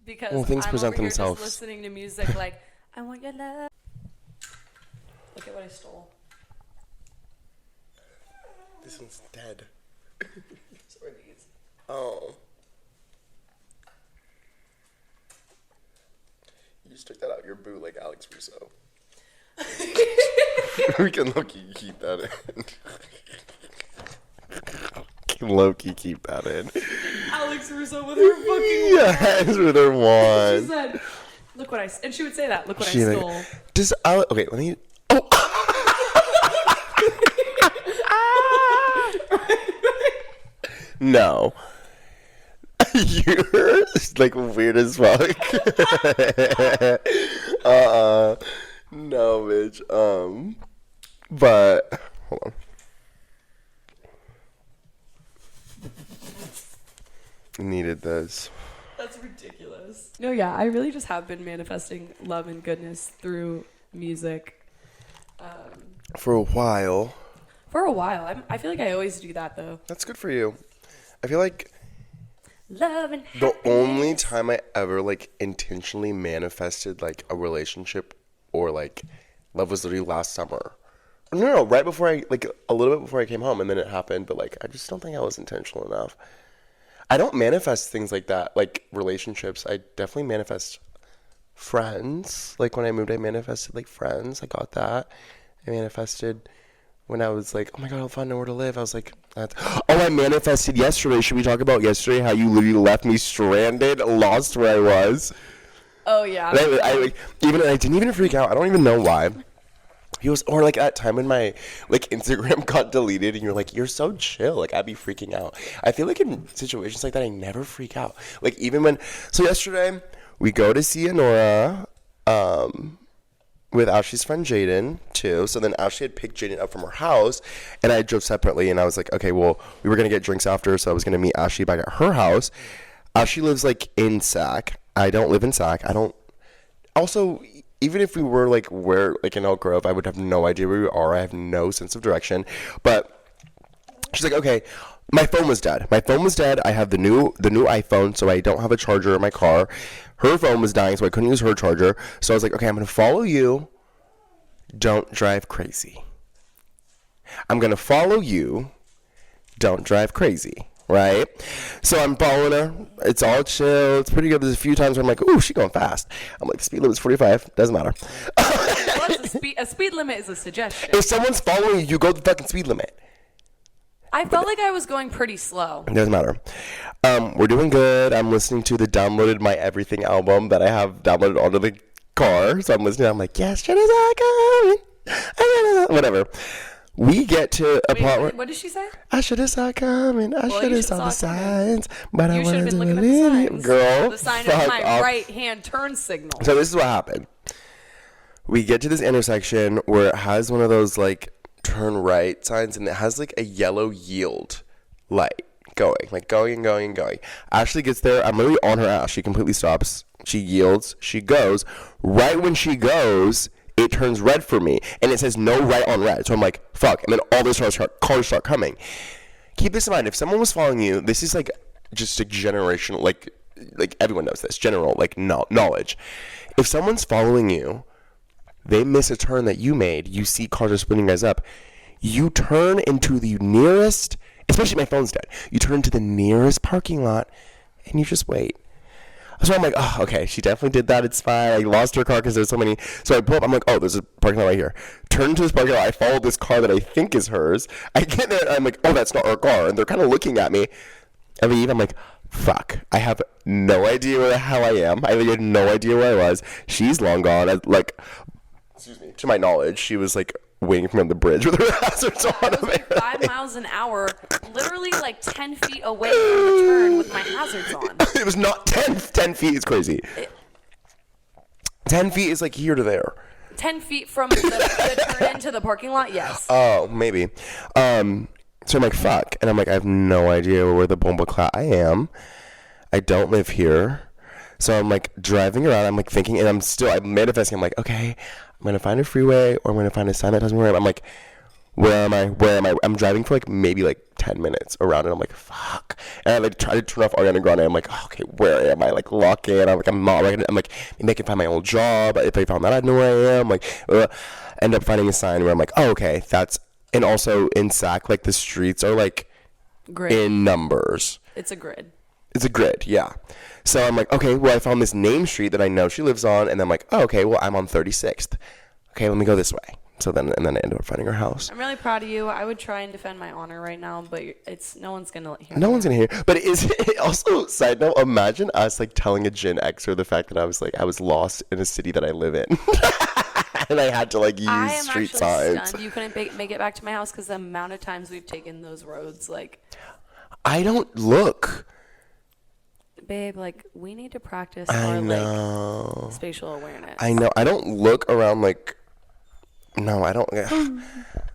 because Well, things I'm present over here themselves. just listening to music like I want your love. Look at what I stole. This one's dead. So are these. Oh. You just took that out your boot like Alex Russo. We can low-key keep that in. Can low-key keep that in. Alex Russo with her fucking. Yes, with her She wand. said, "Look what I." And she would say that. Look what She I like- stole. Does Alex? Okay, let me. Oh. No. You're like weird as fuck. No, bitch. But hold on. Needed this. That's ridiculous. No, yeah, I really just have been manifesting love and goodness through music. For a while. For a while. I feel like I always do that, though. That's good for you. I feel like Love and the happiness. only time I ever like intentionally manifested like a relationship or like love was literally last summer. No, right before I like a little bit before I came home, and then it happened. But like I just don't think I was intentional enough. I don't manifest things like that, like relationships. I definitely manifest friends. Like when I moved, I manifested like friends. I got that. I manifested when I was like, oh my God, I'll find nowhere to live. I was like, that's... oh, I manifested yesterday. Should we talk about yesterday? How you literally left me stranded, lost where I was. Oh, yeah. And I didn't even freak out. I don't even know why. He was, or like at time when my like Instagram got deleted, and you're like, you're so chill. Like I'd be freaking out. I feel like in situations like that, I never freak out. Like even when, so yesterday we go to see Honora, with Ashley's friend Jaden too. So then Ashley had picked Jaden up from her house, and I drove separately. And I was like, okay, well, we were gonna get drinks after, so I was gonna meet Ashley back at her house. Ashley lives like in Sac. I don't live in Sac. I don't. Also, even if we were like where like in Elk Grove, I would have no idea where we are. I have no sense of direction. But she's like, okay, my phone was dead. My phone was dead. I have the new iPhone, so I don't have a charger in my car. Her phone was dying, so I couldn't use her charger. So I was like, okay, I'm gonna follow you. Don't drive crazy. I'm gonna follow you. Don't drive crazy. Right? So I'm following her. It's all chill. It's pretty good. There's a few times where I'm like, ooh, she's going fast. I'm like, the speed limit's 45. Doesn't matter. Well, a speed limit is a suggestion. If someone's following you, you go the fucking speed limit. I felt like I was going pretty slow. It doesn't matter. We're doing good. I'm listening to the downloaded My Everything album that I have downloaded onto the car. So I'm listening. I'm like, yes, shit is all coming. Whatever. We get to a part where... What did she say? I should have saw coming. I should have saw the signs. But I You should have wanted been to looking at the believe signs. it. Girl, The sign fuck of my off. right-hand turn signal. So this is what happened. We get to this intersection where it has one of those like turn right signs, and it has like a yellow yield light going, like going and going and going. Ashley gets there. I'm literally on her ass. She completely stops. She yields. She goes. Right when she goes, it turns red for me, and it says no right on red. So I'm like, fuck. And then all those cars start coming. Keep this in mind. If someone was following you, this is like just a generational, like everyone knows this, general like knowledge. If someone's following you, they miss a turn that you made, you see cars are splitting guys up, you turn into the nearest, especially my phone's dead, you turn to the nearest parking lot, and you just wait. So I'm like, oh, okay, she definitely did that. It's fine. I lost her car because there's so many. So I pull up. I'm like, oh, there's a parking lot right here. Turn to this parking lot. I follow this car that I think is hers. I get there, and I'm like, oh, that's not her car. And they're kind of looking at me. I leave. I'm like, fuck. I have no idea where the hell I am. I had no idea where I was. She's long gone. Excuse me. To my knowledge, she was like waiting from the bridge with her hazards on. I was like 5 miles an hour, literally like 10 feet away from the turn with my hazards on. It was not 10 feet is crazy. 10 feet is like here to there. 10 feet from the turn into the parking lot, yes. Oh, maybe. So I'm like, fuck. And I'm like, I have no idea where the Bombaclat I am. I don't live here. So I'm like driving around. I'm like thinking, and I'm manifesting. I'm like, okay, I'm going to find a freeway, or I'm going to find a sign that tells me where I am. I'm like, where am I? I'm driving for like maybe like 10 minutes around, and I'm like, fuck. And I like try to turn off Ariana Grande. I'm like, oh, okay, where am I? Like lock in. I'm not. I'm like, maybe I can find my old job. If I found that, I'd know where I am. Like, end up finding a sign where I'm like, oh, okay, that's. And also in Sac, like the streets are like Grid. in numbers. It's a grid. It's a grid, yeah. So I'm like, okay, well, I found this name street that I know she lives on, and then I'm like, oh, okay, well, I'm on 36th. Okay, let me go this way. So then I ended up finding her house. I'm really proud of you. I would try and defend my honor right now, but no one's gonna hear. No one's gonna hear. But is it also, side note, imagine us like telling a Gen Xer the fact that I was lost in a city that I live in. And I had to like use street signs. I am actually stunned you couldn't make it back to my house because the amount of times we've taken those roads, like. I don't look. Babe, like, we need to practice I our, know. like, spatial awareness. I know. I don't look around, like, No, I don't.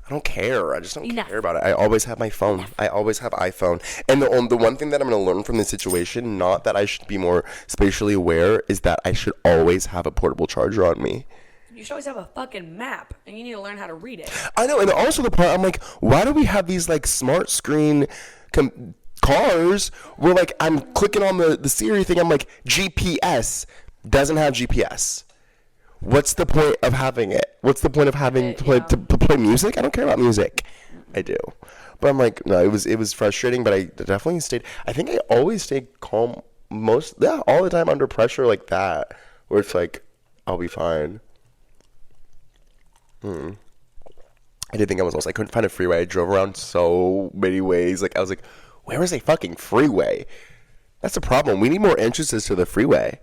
I don't care. I just don't Enough. care about it. I always have my phone. I always have iPhone. And the one thing that I'm going to learn from this situation, not that I should be more spatially aware, is that I should always have a portable charger on me. You should always have a fucking map, and you need to learn how to read it. I know, and also the part, I'm like, why do we have these, like, smart screen cars where, like, I'm clicking on the Siri thing, I'm like, GPS, doesn't have GPS. What's the point of having it? What's the point of having to play music? I don't care about music. I do. But I'm like, no, it was frustrating, but I definitely stayed, I think I always stayed calm all the time under pressure like that, where it's like, I'll be fine. I did think I was lost. I couldn't find a freeway. I drove around so many ways. Like, I was like, where is a fucking freeway? That's the problem. We need more entrances to the freeway.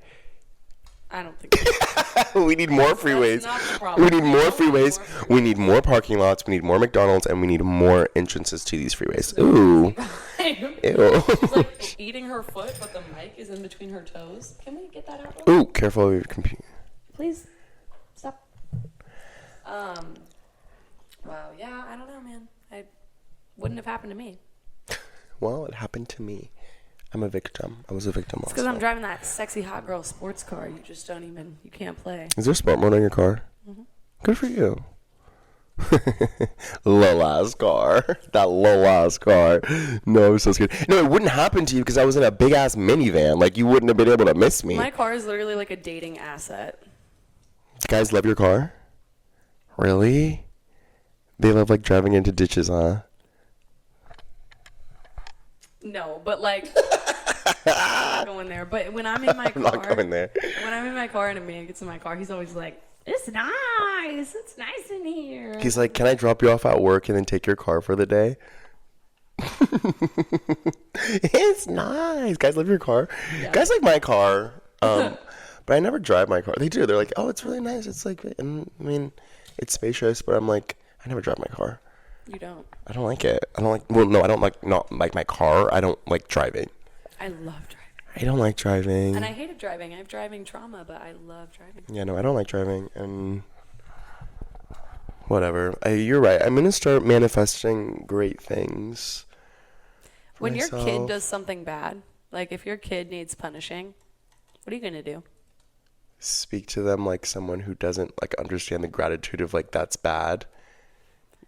I don't think so. We need more freeways. That's not the problem. We need more freeways. We need more parking lots. We need more McDonald's, and we need more entrances to these freeways. Ooh. Ew. She's like eating her foot, but the mic is in between her toes. Can we get that out? Ooh, careful of your computer. Please stop. Wow. Yeah, I don't know, man. I wouldn't have happened to me. Well, it happened to me. I'm a victim. I was a victim also. Because I'm driving that sexy hot girl sports car. You just don't even. You can't play. Is there sport mode on your car? Mm-hmm. Good for you. Low-ass car. That low-ass car. No, I'm so scared. No, it wouldn't happen to you because I was in a big-ass minivan. Like, you wouldn't have been able to miss me. My car is literally like a dating asset. Do guys love your car? Really? They love, like, driving into ditches, huh? No, but like, I'm not going there. But when I'm in my car, I'm not going there. When I'm in my car and a man gets in my car, he's always like, "It's nice. It's nice in here." He's like, "Can I drop you off at work and then take your car for the day?" It's nice. Guys love your car. Yeah. Guys like my car. But I never drive my car. They do. They're like, "Oh, it's really nice. It's like, I mean, it's spacious." But I'm like, I never drive my car. You don't. I don't like it. I don't like. Well, no, I don't like not like my car. I don't like driving. I love driving. I don't like driving. And I hated driving. I have driving trauma, but I love driving. Yeah, no, I don't like driving. And whatever. You're right. I'm gonna start manifesting great things. When your kid does something bad, like if your kid needs punishing, what are you gonna do? Speak to them like someone who doesn't like understand the gratitude of like that's bad.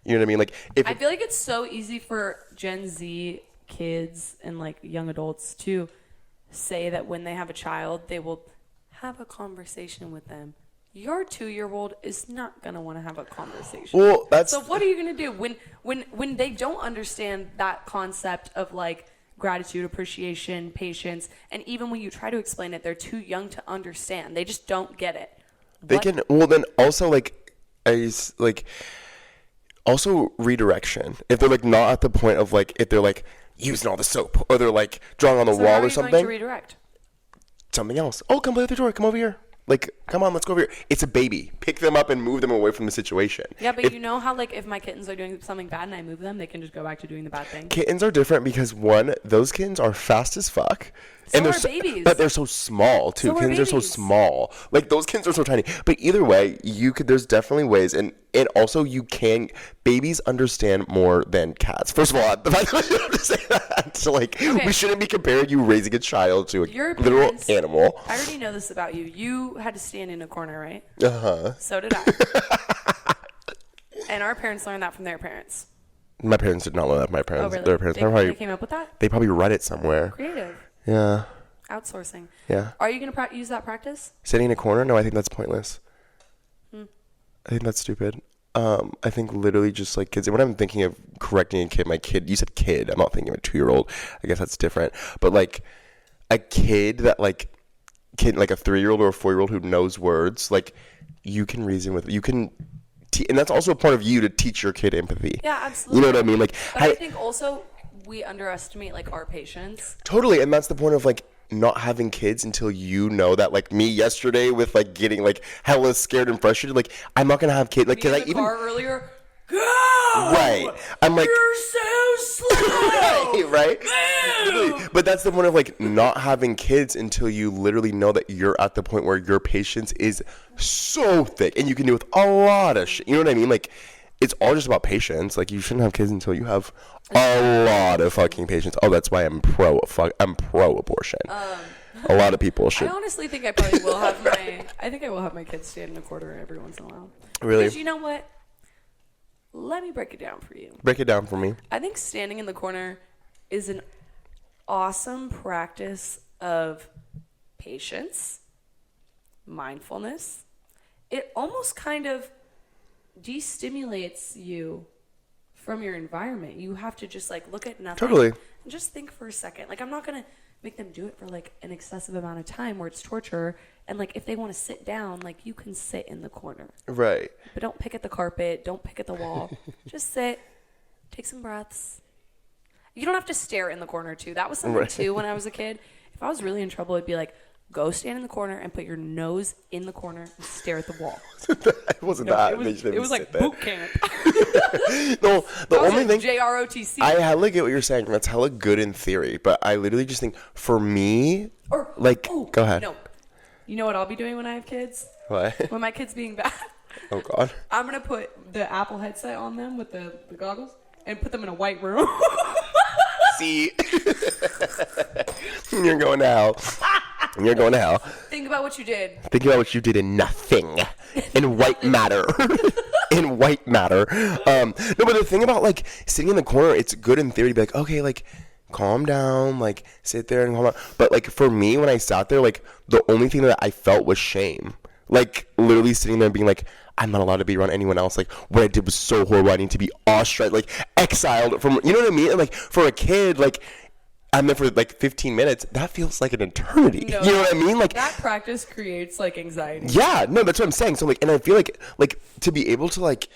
You know what I mean? Like, if I feel like it's so easy for Gen Z kids and like young adults to say that when they have a child, they will have a conversation with them. Your 2-year-old is not gonna want to have a conversation. Well, so what are you gonna do when they don't understand that concept of like gratitude, appreciation, patience, and even when you try to explain it, they're too young to understand. They just don't get it. They can. Well, then also like also redirection. If they're like not at the point of like if they're like using all the soap or they're like drawing on the wall or something. How are you going to redirect? Something else. Oh, come play with the door. Come over here. Like, come on, let's go over here. It's a baby. Pick them up and move them away from the situation. Yeah, but you know how like if my kittens are doing something bad and I move them, they can just go back to doing the bad thing. Kittens are different because one, those kittens are fast as fuck. So and are babies. But they're so small too. So Kittens are so babies. small. Like those kittens are so tiny. But either way, there's definitely ways and also you can babies understand more than cats. First of all, the fact that you have to say that. So like we shouldn't be comparing you raising a child to a literal animal. I already know this about you. You had to stand in a corner, right? Uh-huh. So did I. And our parents learned that from their parents. My parents did not learn that from my parents. Oh, really? Their parents They came up with that? They probably read it somewhere. Creative. Yeah. Outsourcing. Yeah. Are you going to use that practice? Sitting in a corner? No, I think that's pointless. I think that's stupid. I think literally just like kids. When I'm thinking of correcting a kid, my kid, you said kid. I'm not thinking of a 2-year-old. I guess that's different. But like a kid that like a 3-year-old or a 4-year-old who knows words, like you can reason with. You can, and that's also a part of you to teach your kid empathy. Yeah, absolutely. You know what I mean? Like, but I think also we underestimate like our patience. Totally, and that's the point of like not having kids until you know that. Like me yesterday with like getting like hella scared and frustrated. Like I'm not gonna have kids. Like can I even car earlier? Go! Right. I'm like you're so slow. right? Literally. But that's the one of like not having kids until you literally know that you're at the point where your patience is so thick and you can deal with a lot of shit. You know what I mean? Like, it's all just about patience. Like, you shouldn't have kids until you have a lot of fucking patience. Oh, that's why I'm pro abortion. A lot of people should. I honestly think I probably will have I will have my kids stand in a corner every once in a while. Really? Because you know what? Let me break it down for you. Break it down for me. I think standing in the corner is an awesome practice of patience, mindfulness. It almost kind of destimulates you from your environment. You have to just like look at nothing. Totally. And just think for a second. Like, I'm not going to make them do it for like an excessive amount of time where it's torture. And like, if they want to sit down, like, you can sit in the corner. Right. But don't pick at the carpet. Don't pick at the wall. Just sit. Take some breaths. You don't have to stare in the corner, too. That was something, too, when I was a kid. If I was really in trouble, it'd be like, go stand in the corner and put your nose in the corner and stare at the wall. It wasn't that. It was like boot camp. No, the only thing. JROTC. I hella get what you're saying. That's hella good in theory. But I literally just think, for me, go ahead. No. You know what I'll be doing when I have kids? What? When my kid's being bad. Oh, God. I'm going to put the Apple headset on them with the goggles and put them in a white room. See? You're going to hell. You're going to hell. Think about what you did. Think about what you did in nothing. In white matter. In white matter. No, but the thing about, like, sitting in the corner, it's good in theory to be like, okay, like, calm down, like, sit there and calm down. But, like, for me, when I sat there, like, the only thing that I felt was shame. Like, literally sitting there and being like, I'm not allowed to be around anyone else. Like, what I did was so horrible. I need to be ostracized, like, exiled from, you know what I mean? And, like, for a kid, like, I'm there for, like, 15 minutes. That feels like an eternity. No, you know what I mean? Like, that practice creates, like, anxiety. Yeah, no, that's what I'm saying. So, like, and I feel like, to be able to, like,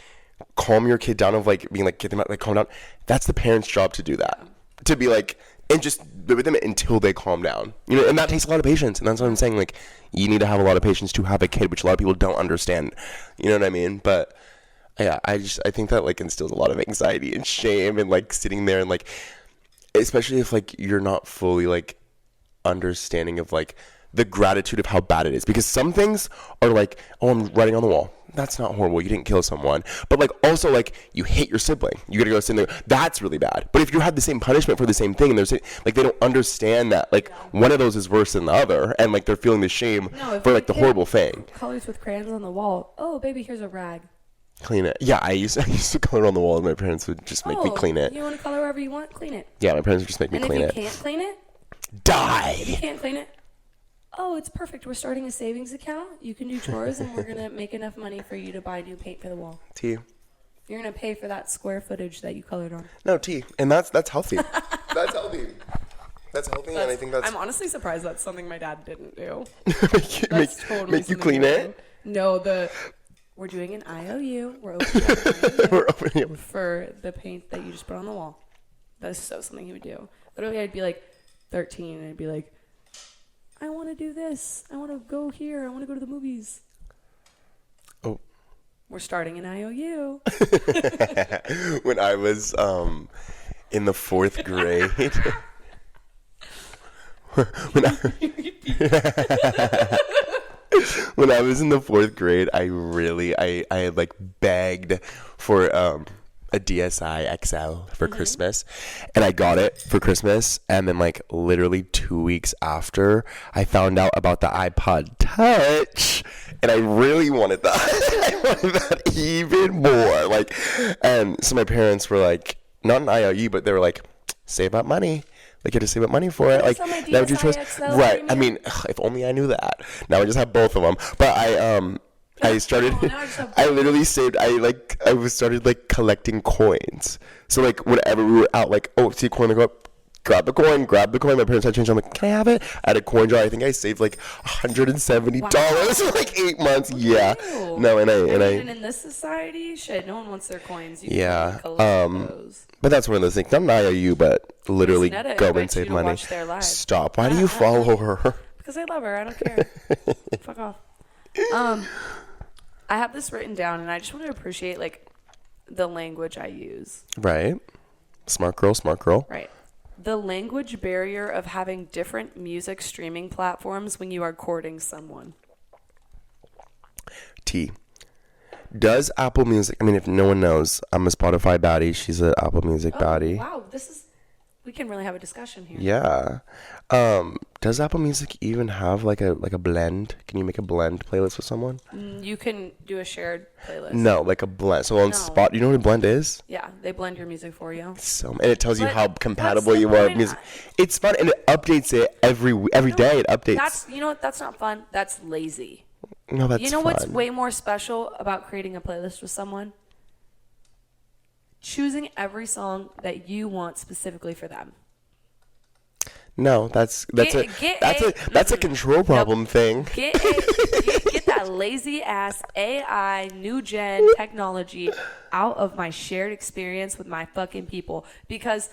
calm your kid down of, like, being, like, get them out, like, calm down, that's the parent's job to do that. To be, like, and just be with them until they calm down. You know, and that takes a lot of patience. And that's what I'm saying. Like, you need to have a lot of patience to have a kid, which a lot of people don't understand. You know what I mean? But, yeah, I think that, like, instills a lot of anxiety and shame and, like, sitting there and, like, especially if, like, you're not fully, like, understanding of, like, the gratitude of how bad it is. Because some things are like, oh, I'm writing on the wall. That's not horrible. You didn't kill someone. But, like, also, like, you hate your sibling. You gotta go sit there. That's really bad. But if you have the same punishment for the same thing, and there's, like, they don't understand that, like, one of those is worse than the other, and, like, they're feeling the shame for, like, the horrible thing. Colors with crayons on the wall. Oh, baby, here's a rag. Clean it. Yeah, I used to color on the wall, and my parents would just make me clean it. You want to color wherever you want? Clean it. Yeah, my parents would just make me clean it. And if you can't clean it? Die! If you can't clean it? Oh, it's perfect. We're starting a savings account. You can do chores, and we're going to make enough money for you to buy new paint for the wall. T. You're going to pay for that square footage that you colored on. No, T. And that's healthy. That's healthy. That's healthy, and I think that's... I'm honestly surprised that's something my dad didn't do. make you clean it? No, we're doing an IOU. We're opening up for the paint that you just put on the wall. That is so something he would do. Literally, I'd be like 13, and I'd be like, I want to do this. I want to go here. I want to go to the movies. Oh. We're starting an IOU. When I was in the 4th grade... When I was in the 4th grade, I had, like, begged for a DSi XL for Christmas, and I got it for Christmas, and then, like, literally 2 weeks after, I found out about the iPod Touch, and I really wanted that. I wanted that even more, like, and so my parents were like, not an IOU, but they were like, save up money. Like, you had to save up money for it. Like, that was your choice. Right. I mean, if only I knew that. Now I just have both of them. But I started, I literally saved, I started, like, collecting coins. So, like, whenever we were out, like, oh, see a coin, I go up, grab the coin. My parents had change. I'm like, can I have it? I had a coin jar. I think I saved, like, $170 for, like, 8 months. Yeah. Ew. No, and in this society, shit, no one wants their coins. You can collect those. But that's one of those things. Not an IOU, but literally go and save money. Stop. Why do you follow her? Because I love her. I don't care. Fuck off. I have this written down, and I just want to appreciate, like, the language I use. Right. Smart girl. Right. the language barrier of having different music streaming platforms when you are courting someone. T. Does Apple Music, I mean, if no one knows, I'm a Spotify baddie. She's an Apple Music baddie. Wow, we can really have a discussion here. Yeah. Does Apple Music even have like a blend? Can you make a blend playlist with someone? You can do a shared playlist. No, like a blend. So on No. Spot, you know what a blend is? Yeah, they blend your music for you. And it tells you But how that's compatible the you are with point. music. It's fun and it updates it every day. It updates. That's you know what? That's not fun. That's lazy. No, that's You know fun. what's way more special about creating a playlist with someone? Choosing every song that you want specifically for them. No, that's a control problem thing. Get that lazy ass AI new gen technology out of my shared experience with my fucking people. Because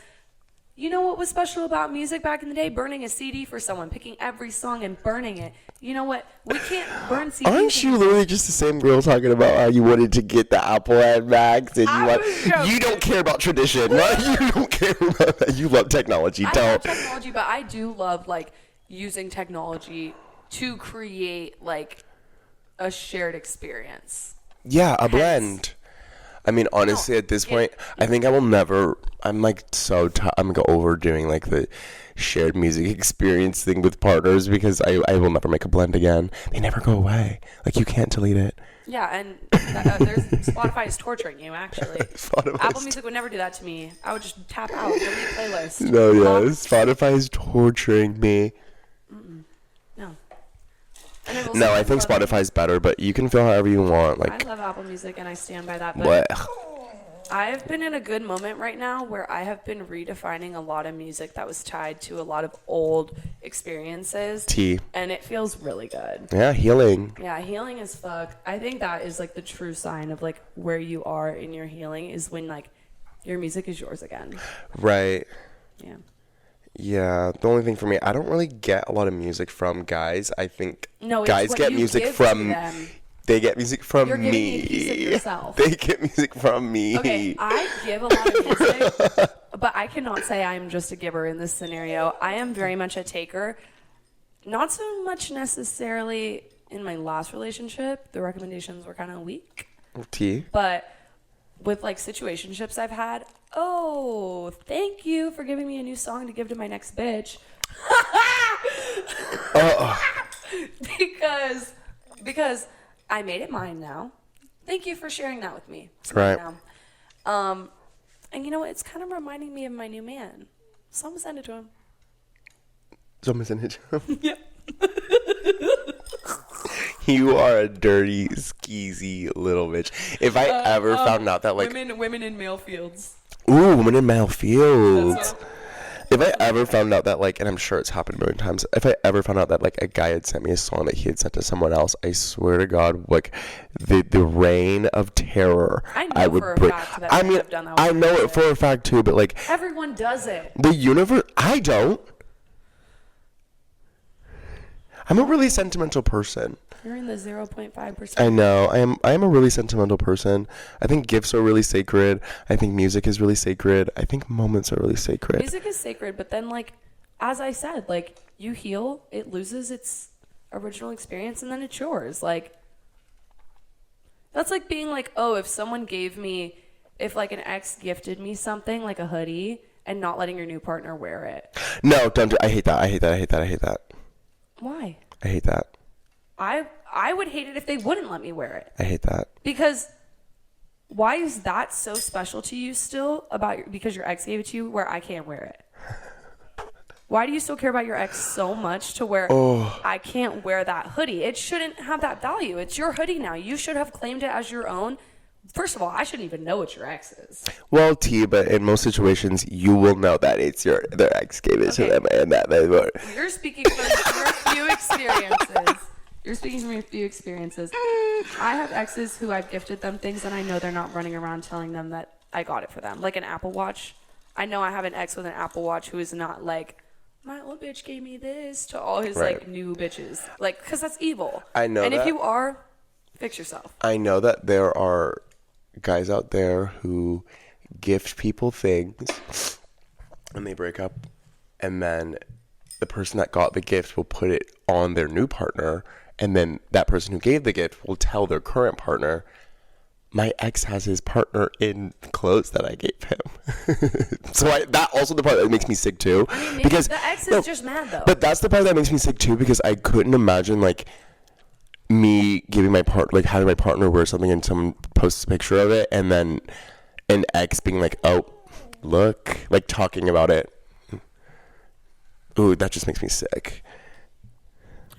you know what was special about music back in the day? Burning a CD for someone, picking every song and burning it. You know what? We can't burn CDs. Aren't you literally just the same girl talking about how you wanted to get the Apple Ad Max and you don't care about tradition? Right? You don't care about that. You love technology. I Don't. love technology, but I do love like using technology to create like a shared experience. Yeah, a blend. I mean, honestly, at this point, I think I will never. I'm like I'm like over doing like the shared music experience thing with partners because I will never make a blend again. They never go away. Like you can't delete it. Yeah, and Spotify is torturing you. Actually, Apple Music would never do that to me. I would just tap out, delete playlist. No, yeah, Spotify is torturing me. No. No, I think Spotify's better, but you can feel however you want. Like I love Apple Music and I stand by that. what? But I've been in a good moment right now where I have been redefining a lot of music that was tied to a lot of old experiences. And it feels really good. Yeah, healing. Yeah, healing as fuck. I think that is like the true sign of like where you are in your healing is when like your music is yours again. Right. Yeah. Yeah, the only thing for me, I don't really get a lot of music from guys. I think No, guys what get you music give from to them. They get music from You're me. giving a piece of yourself. They get music from me. Okay, I give a lot of music, but I cannot say I'm just a giver in this scenario. I am very much a taker. Not so much necessarily in my last relationship. The recommendations were kind of weak. T. But with like situationships I've had, oh, thank you for giving me a new song to give to my next bitch. Because I made it mine now. Thank you for sharing that with me. It's mine Right. now. And you know what? It's kind of reminding me of my new man. So I'm gonna send it to him. Someone's in it. Yep. You are a dirty, skeezy little bitch. If I ever found out that like women in male fields. ooh, women in male fields. That's If I ever found out that like, and I'm sure it's happened a million times, if I ever found out that like a guy had sent me a song that he had sent to someone else, I swear to God, like the reign of terror I know for a fact that I men mean, have done that with I know women. it for a fact too, but like Everyone does it. the universe, I don't. I'm a really sentimental person. You're in the 0.5%. I know. I am a really sentimental person. I think gifts are really sacred. I think music is really sacred. I think moments are really sacred. Music is sacred, but then like, as I said, like you heal, it loses its original experience, and then it's yours. Like that's like being like, oh, if like an ex gifted me something like a hoodie, and not letting your new partner wear it. No, don't do. I hate that. I hate that. I hate that. I hate that. Why? I hate that. I would hate it if they wouldn't let me wear it. I hate that. Because why is that so special to you still because your ex gave it to you where I can't wear it? Why do you still care about your ex so much to where I can't wear that hoodie? It shouldn't have that value. It's your hoodie now. You should have claimed it as your own. First of all, I shouldn't even know what your ex is. Well, T, but in most situations, you will know that it's their ex gave it to them, and that they were. You're speaking from your few experiences. You're speaking from your few experiences. I have exes who I've gifted them things, and I know they're not running around telling them that I got it for them. Like an Apple Watch. I know I have an ex with an Apple Watch who is not like, my old bitch gave me this to all his like new bitches. Like, because that's evil. I know and that. if you are, fix yourself. I know that there are guys out there who gift people things, and they break up and then the person that got the gift will put it on their new partner, and then that person who gave the gift will tell their current partner, my ex has his partner in clothes that I gave him. So that also the part that makes me sick too. I mean, maybe because the ex is just mad though. But that's the part that makes me sick too, because I couldn't imagine like me giving my like having my partner wear something and someone posts a picture of it, and then an ex being like, oh, look, like talking about it. Ooh, that just makes me sick.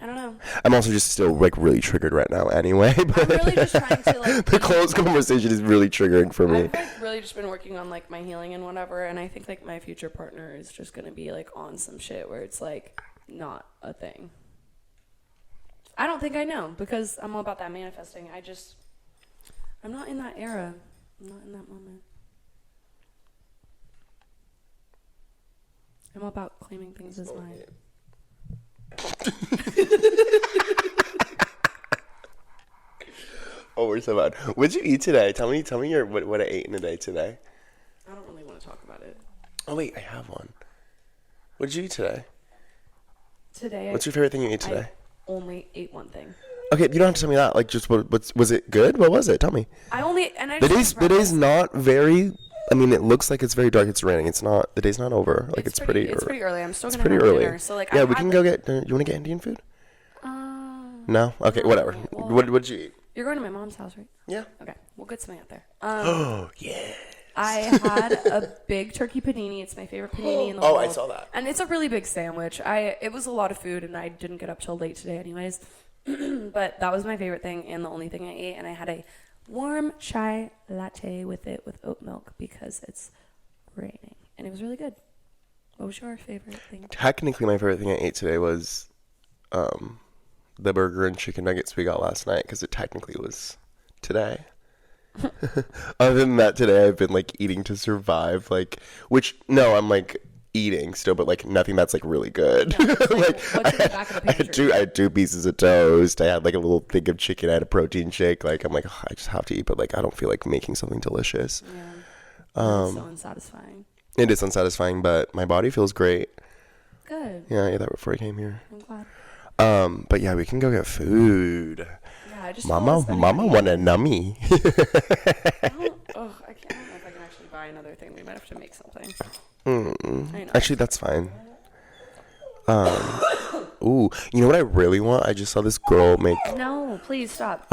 I don't know. I'm also just still like really triggered right now anyway. But I'm really just trying to like the close conversation is really triggering for me. I've like really just been working on like my healing and whatever, and I think like my future partner is just gonna be like on some shit where it's like not a thing. I don't think I know, because I'm all about that manifesting. I'm not in that era. I'm not in that moment. I'm all about claiming things as mine. Oh, we're so bad. What'd you eat today? Tell me what I ate in a day today. I don't really want to talk about it. Oh wait, I have one. What did you eat today? Today. What's your favorite thing you ate today? I only ate one thing. Okay, you don't have to tell me that. Like, just was it good? What was it? Tell me. The day's not very. I mean, it looks like it's very dark. It's raining. It's not. The day's not over. Like it's pretty. It's pretty early. I'm still It's gonna pretty have early. dinner. So like, yeah, we can go get. You want to get Indian food? No. Okay, whatever. well- What did you eat? You're going to my mom's house, right? Yeah. Okay, we'll get something out there. Oh yeah. I had a big turkey panini. It's my favorite panini in the world. Oh, I saw that. And it's a really big sandwich. It was a lot of food, and I didn't get up till late today anyways. But that was my favorite thing and the only thing I ate. And I had a warm chai latte with it with oat milk because it's raining. And it was really good. What was your favorite thing? Technically, my favorite thing I ate today was the burger and chicken nuggets we got last night, because it technically was today. Other than that, today I've been like eating to survive, like, I'm like eating still, but like nothing that's like really good. Yeah, it's like what's in the back of the pantry? I had 2 pieces of toast. I had like a little thing of chicken. I had a protein shake. Like I'm like, oh, I just have to eat, but like I don't feel like making something delicious. Yeah. It's so unsatisfying. It is unsatisfying, but my body feels great. Good. Yeah, I ate that before I came here. I'm glad. But yeah, we can go get food. Yeah, I just Mama want a nummy. I don't know if I can actually buy another thing. We might have to make something. I know. Actually, that's fine. Ooh, you know what I really want? I just saw this girl make. No, please stop.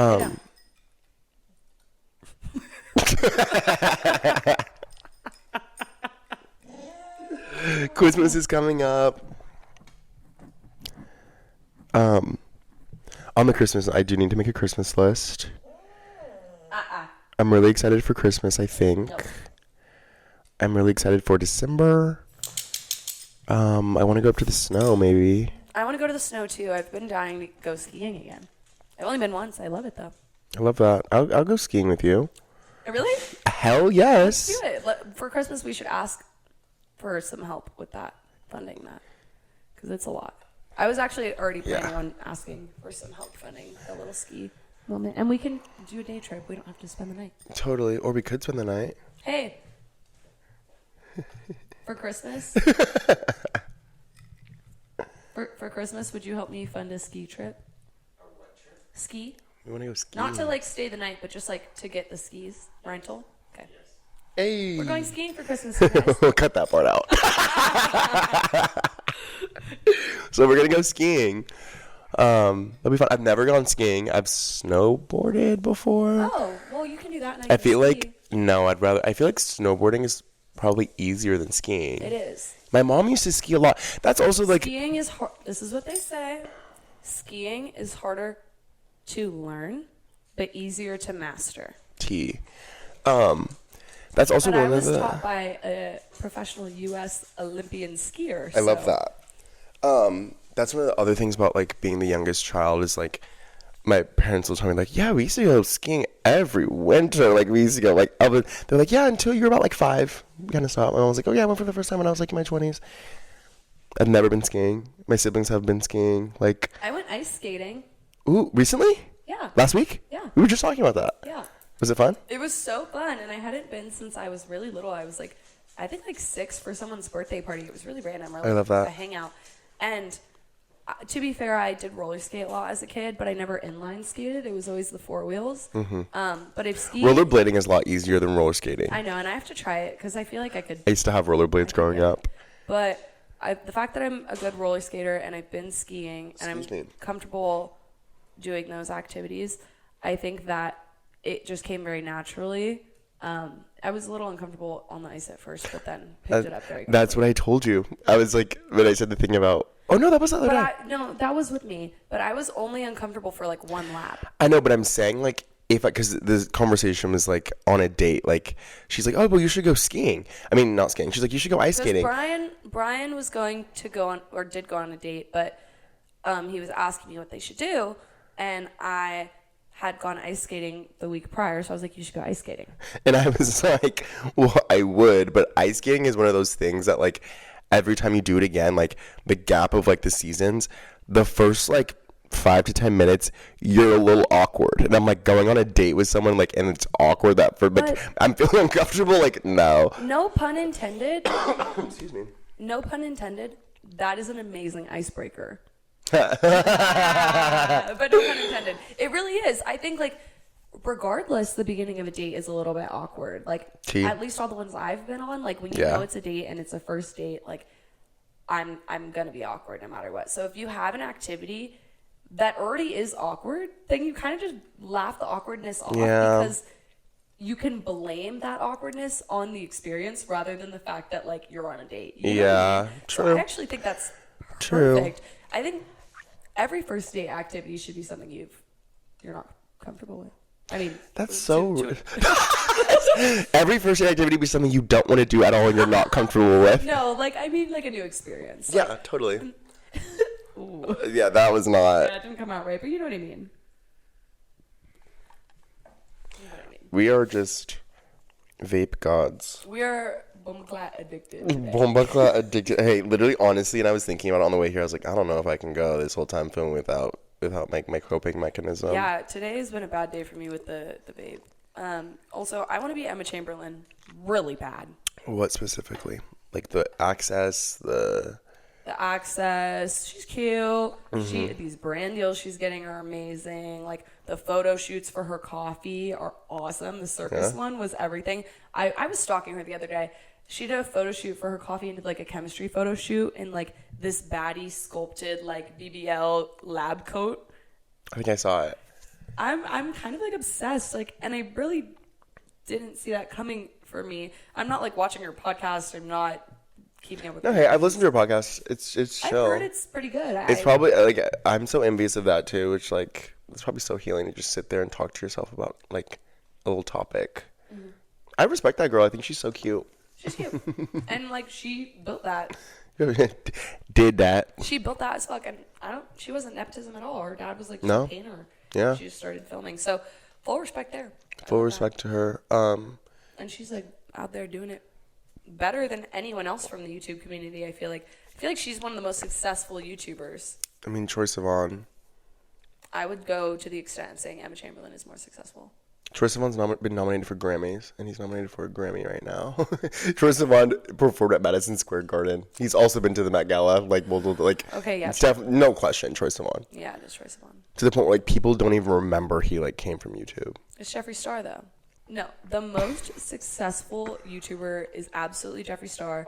Christmas is coming up. On the Christmas, I do need to make a Christmas list. I'm really excited for Christmas, I think. Nope. I'm really excited for December. I want to go up to the snow, maybe. I want to go to the snow too. I've been dying to go skiing again. I've only been once. I love it though. I love that. I'll go skiing with you. Really? Hell yes. Do it. For Christmas, we should ask for some help with that, funding that, because it's a lot. I was actually already planning on asking for some help funding a little ski moment, and we can do a day trip. We don't have to spend the night. Totally. Or we could spend the night. Hey, for Christmas, for Christmas, would you help me fund a ski trip? A what trip? Ski? We want to go skiing. Not to like stay the night, but just like to get the skis rental. Okay. Hey. We're going skiing for Christmas, you guys. We'll cut that part out. So we're gonna go skiing. That'll be fun. I've never gone skiing. I've snowboarded before. Oh, well, you can do that. And I feel like I feel like snowboarding is probably easier than skiing. It is. My mom used to ski a lot. That's also like Skiing is hard. This is what they say. Skiing is harder to learn, but easier to master. tea. That's also But I one of was the. taught by a professional U.S. Olympian skier. I love so- that. That's one of the other things about like being the youngest child is like my parents will tell me like, yeah, we used to go skiing every winter. Like we used to go like they're like, yeah, until you were about like 5, we kind of stopped. And I was like, oh yeah, I went for the first time when I was like in my 20s. I've never been skiing. My siblings have been skiing. Like, I went ice skating. ooh, recently? Yeah. Last week? Yeah. We were just talking about that. Yeah. Was it fun? It was so fun, and I hadn't been since I was really little. I was like I think like 6 for someone's birthday party. It was really random. I love that. A hangout. And to be fair, I did roller skate a lot as a kid, but I never inline skated. It was always the 4 wheels. But I've skied. Rollerblading is a lot easier than roller skating. I know, and I have to try it because I feel like I could. I used to have rollerblades growing up. But the fact that I'm a good roller skater and I've been skiing and I'm comfortable doing those activities, I think that it just came very naturally. I was a little uncomfortable on the ice at first, but then picked it up very quickly. That's what I told you. I was like, when I said the thing about, oh no, that was the other day. No, that was with me. But I was only uncomfortable for like 1 lap. I know, but I'm saying like, because the conversation was like on a date, like she's like, oh, well, you should go skiing. I mean, not skiing. She's like, you should go ice skating. Brian was going to go on, or did go on a date, but he was asking me what they should do, and I had gone ice skating the week prior, so I was like, you should go ice skating. And I was like, well, I would, but ice skating is one of those things that like every time you do it again, like the gap of like the seasons, the first like 5 to 10 minutes, you're a little awkward. And I'm like going on a date with someone like, and it's awkward that for like, I'm feeling uncomfortable. Like, no. No pun intended. Excuse me. No pun intended. That is an amazing icebreaker. But no pun intended. It really is. I think like regardless, the beginning of a date is a little bit awkward. Like at least all the ones I've been on, like when you know it's a date and it's a first date, like I'm gonna be awkward no matter what. So if you have an activity that already is awkward, then you kind of just laugh the awkwardness off because you can blame that awkwardness on the experience rather than the fact that like you're on a date. You know what I mean? True. So I actually think that's perfect. I think every first date activity should be something you're not comfortable with. I mean, that's so every first date activity be something you don't want to do at all and you're not comfortable with. No, like I mean like a new experience. Yeah, like, totally. Yeah, that was not. That didn't come out right, but you know what I mean. We are just vape gods. We are bombclat addicted. Bombclat addicted. Hey, literally, honestly, and I was thinking about it on the way here. I was like, I don't know if I can go this whole time filming without my coping mechanism. Yeah, today has been a bad day for me with the vape. Also, I want to be Emma Chamberlain really bad. What specifically? Like the access, the access. She's cute. These brand deals she's getting are amazing. Like the photo shoots for her coffee are awesome. The circus one was everything. I was stalking her the other day. She did a photo shoot for her coffee and did like a chemistry photo shoot in like this baddie sculpted like BBL lab coat. I think I saw it. I'm kind of like obsessed. Like, and I really didn't see that coming for me. I'm not like watching her podcast. I'm not keeping up with. No, hey, I've listened to her podcast. It's chill. I've heard it's pretty good. It's probably like I'm so envious of that too. Which like it's probably so healing to just sit there and talk to yourself about like a little topic. I respect that girl. I think she's so cute. She's cute, and like she built that. Did that? She built that as fuck, and she wasn't nepotism at all. Her dad was like no. a painter. Yeah. She just started filming, so full respect there. Full respect to her. And she's like out there doing it better than anyone else from the YouTube community. I feel like she's one of the most successful YouTubers. I mean, Troye Sivan. I would go to the extent of saying Emma Chamberlain is more successful. Troye Sivan's been nominated for Grammys, and he's nominated for a Grammy right now. Troye Sivan performed at Madison Square Garden. He's also been to the Met Gala, like multiple, like. Okay, yeah. No question, Troye Sivan. Yeah, it is Troye Sivan. To the point where like people don't even remember he like came from YouTube. It's Jeffree Star though. No, the most successful YouTuber is absolutely Jeffree Star.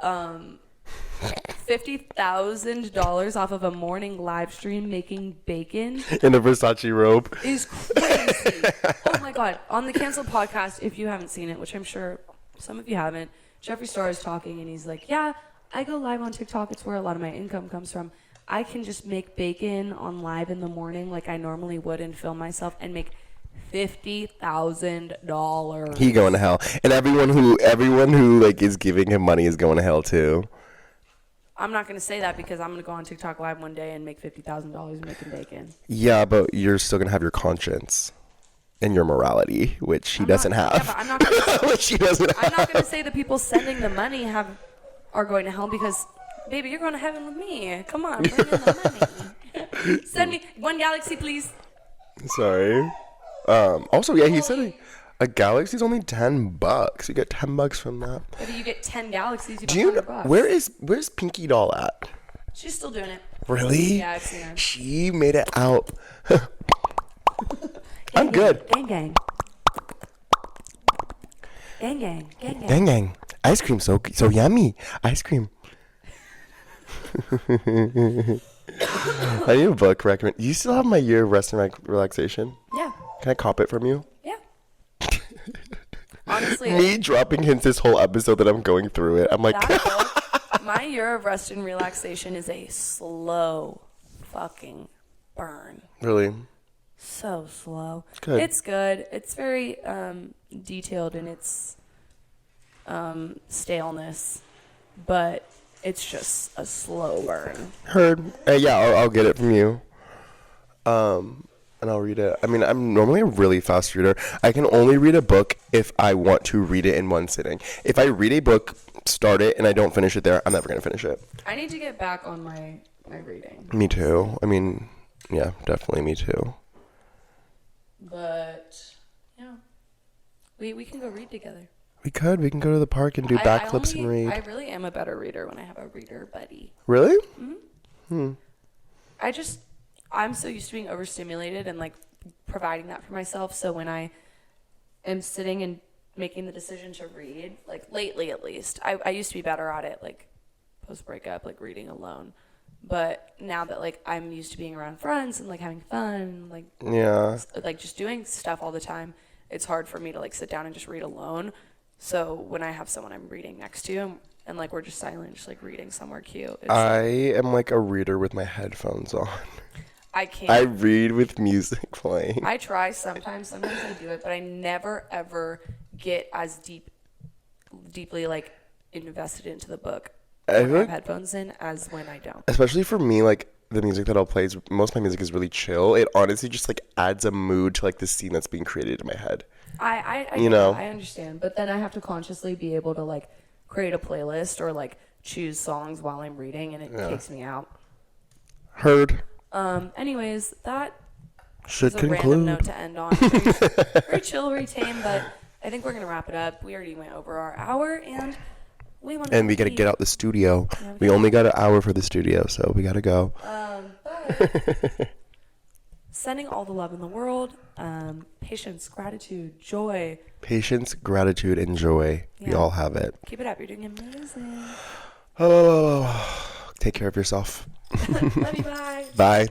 $50,000 off of a morning live stream making bacon in a Versace robe is crazy. Oh my god! On the Canceled podcast, if you haven't seen it, which I'm sure some of you haven't, Jeffree Star is talking and he's like, "Yeah, I go live on TikTok. It's where a lot of my income comes from. I can just make bacon on live in the morning like I normally would and film myself and make $50,000. He going to hell, and everyone who like is giving him money is going to hell too. I'm not going to say that because I'm going to go on TikTok live one day and make $50,000 making bacon. Yeah, but you're still going to have your conscience and your morality, which he doesn't have. Yeah, but I'm not going to which he doesn't have. I'm not going to say the people sending the money are going to hell because, baby, you're going to heaven with me. Come on, bring in the money. Send me one galaxy, please. Sorry. Also, yeah, he said A galaxy's only $10. You get $10 from that. But you get 10 galaxies, you Do you know $100 bucks. where's Pinky Doll at? She's still doing it. Really? Yeah, I've seen her. She made it out. I'm good. Gang gang. Gang gang. Gang gang. Gang gang. Ice cream so yummy. Ice cream. I need a book recommend. Do you still have my Year of Rest and Relaxation? Yeah. Can I cop it from you? Yeah. Honestly, Me dropping hints this whole episode that I'm going through it. I'm like, that book, my Year of Rest and Relaxation is a slow fucking burn. really? So slow. Good. It's good. It's very detailed in its staleness, but it's just a slow burn. Heard. Yeah, I'll get it from you. And I'll read it. I mean, I'm normally a really fast reader. I can only read a book if I want to read it in one sitting. If I read a book, start it, and I don't finish it there, I'm never going to finish it. I need to get back on my reading. Me too. I mean, yeah, definitely me too. But, yeah. We can go read together. We can go to the park and do backflips and read. I really am a better reader when I have a reader buddy. Really? I'm so used to being overstimulated and like providing that for myself. So when I am sitting and making the decision to read, like lately at least, I used to be better at it, like post breakup, like reading alone. But now that like I'm used to being around friends and like having fun, like Yeah. like just doing stuff all the time, it's hard for me to like sit down and just read alone. So when I have someone I'm reading next to and like we're just silent, just like reading somewhere cute, it's I am like a reader with my headphones on. I can't. I read with music playing. I try sometimes I do it, but I never ever get as deeply like invested into the book I when feel I like, have headphones in as when I don't. especially for me, like the music that I'll play is most of my music is really chill. It honestly just like adds a mood to like the scene that's being created in my head. I You know. I understand, but then I have to consciously be able to like create a playlist or like choose songs while I'm reading, and it takes me out. Heard. Anyways, that Should is a random conclude. note to end on. Very chill, very tame, but I think we're gonna wrap it up. We already went over our hour, and we want. And we gotta get out the studio. We only got an hour for the studio, so we gotta go. But sending all the love in the world, patience, gratitude, joy. Patience, gratitude, and joy. We Yeah. all have it. Keep it up. You're doing amazing. Oh, take care of yourself. Love you. Bye. Bye.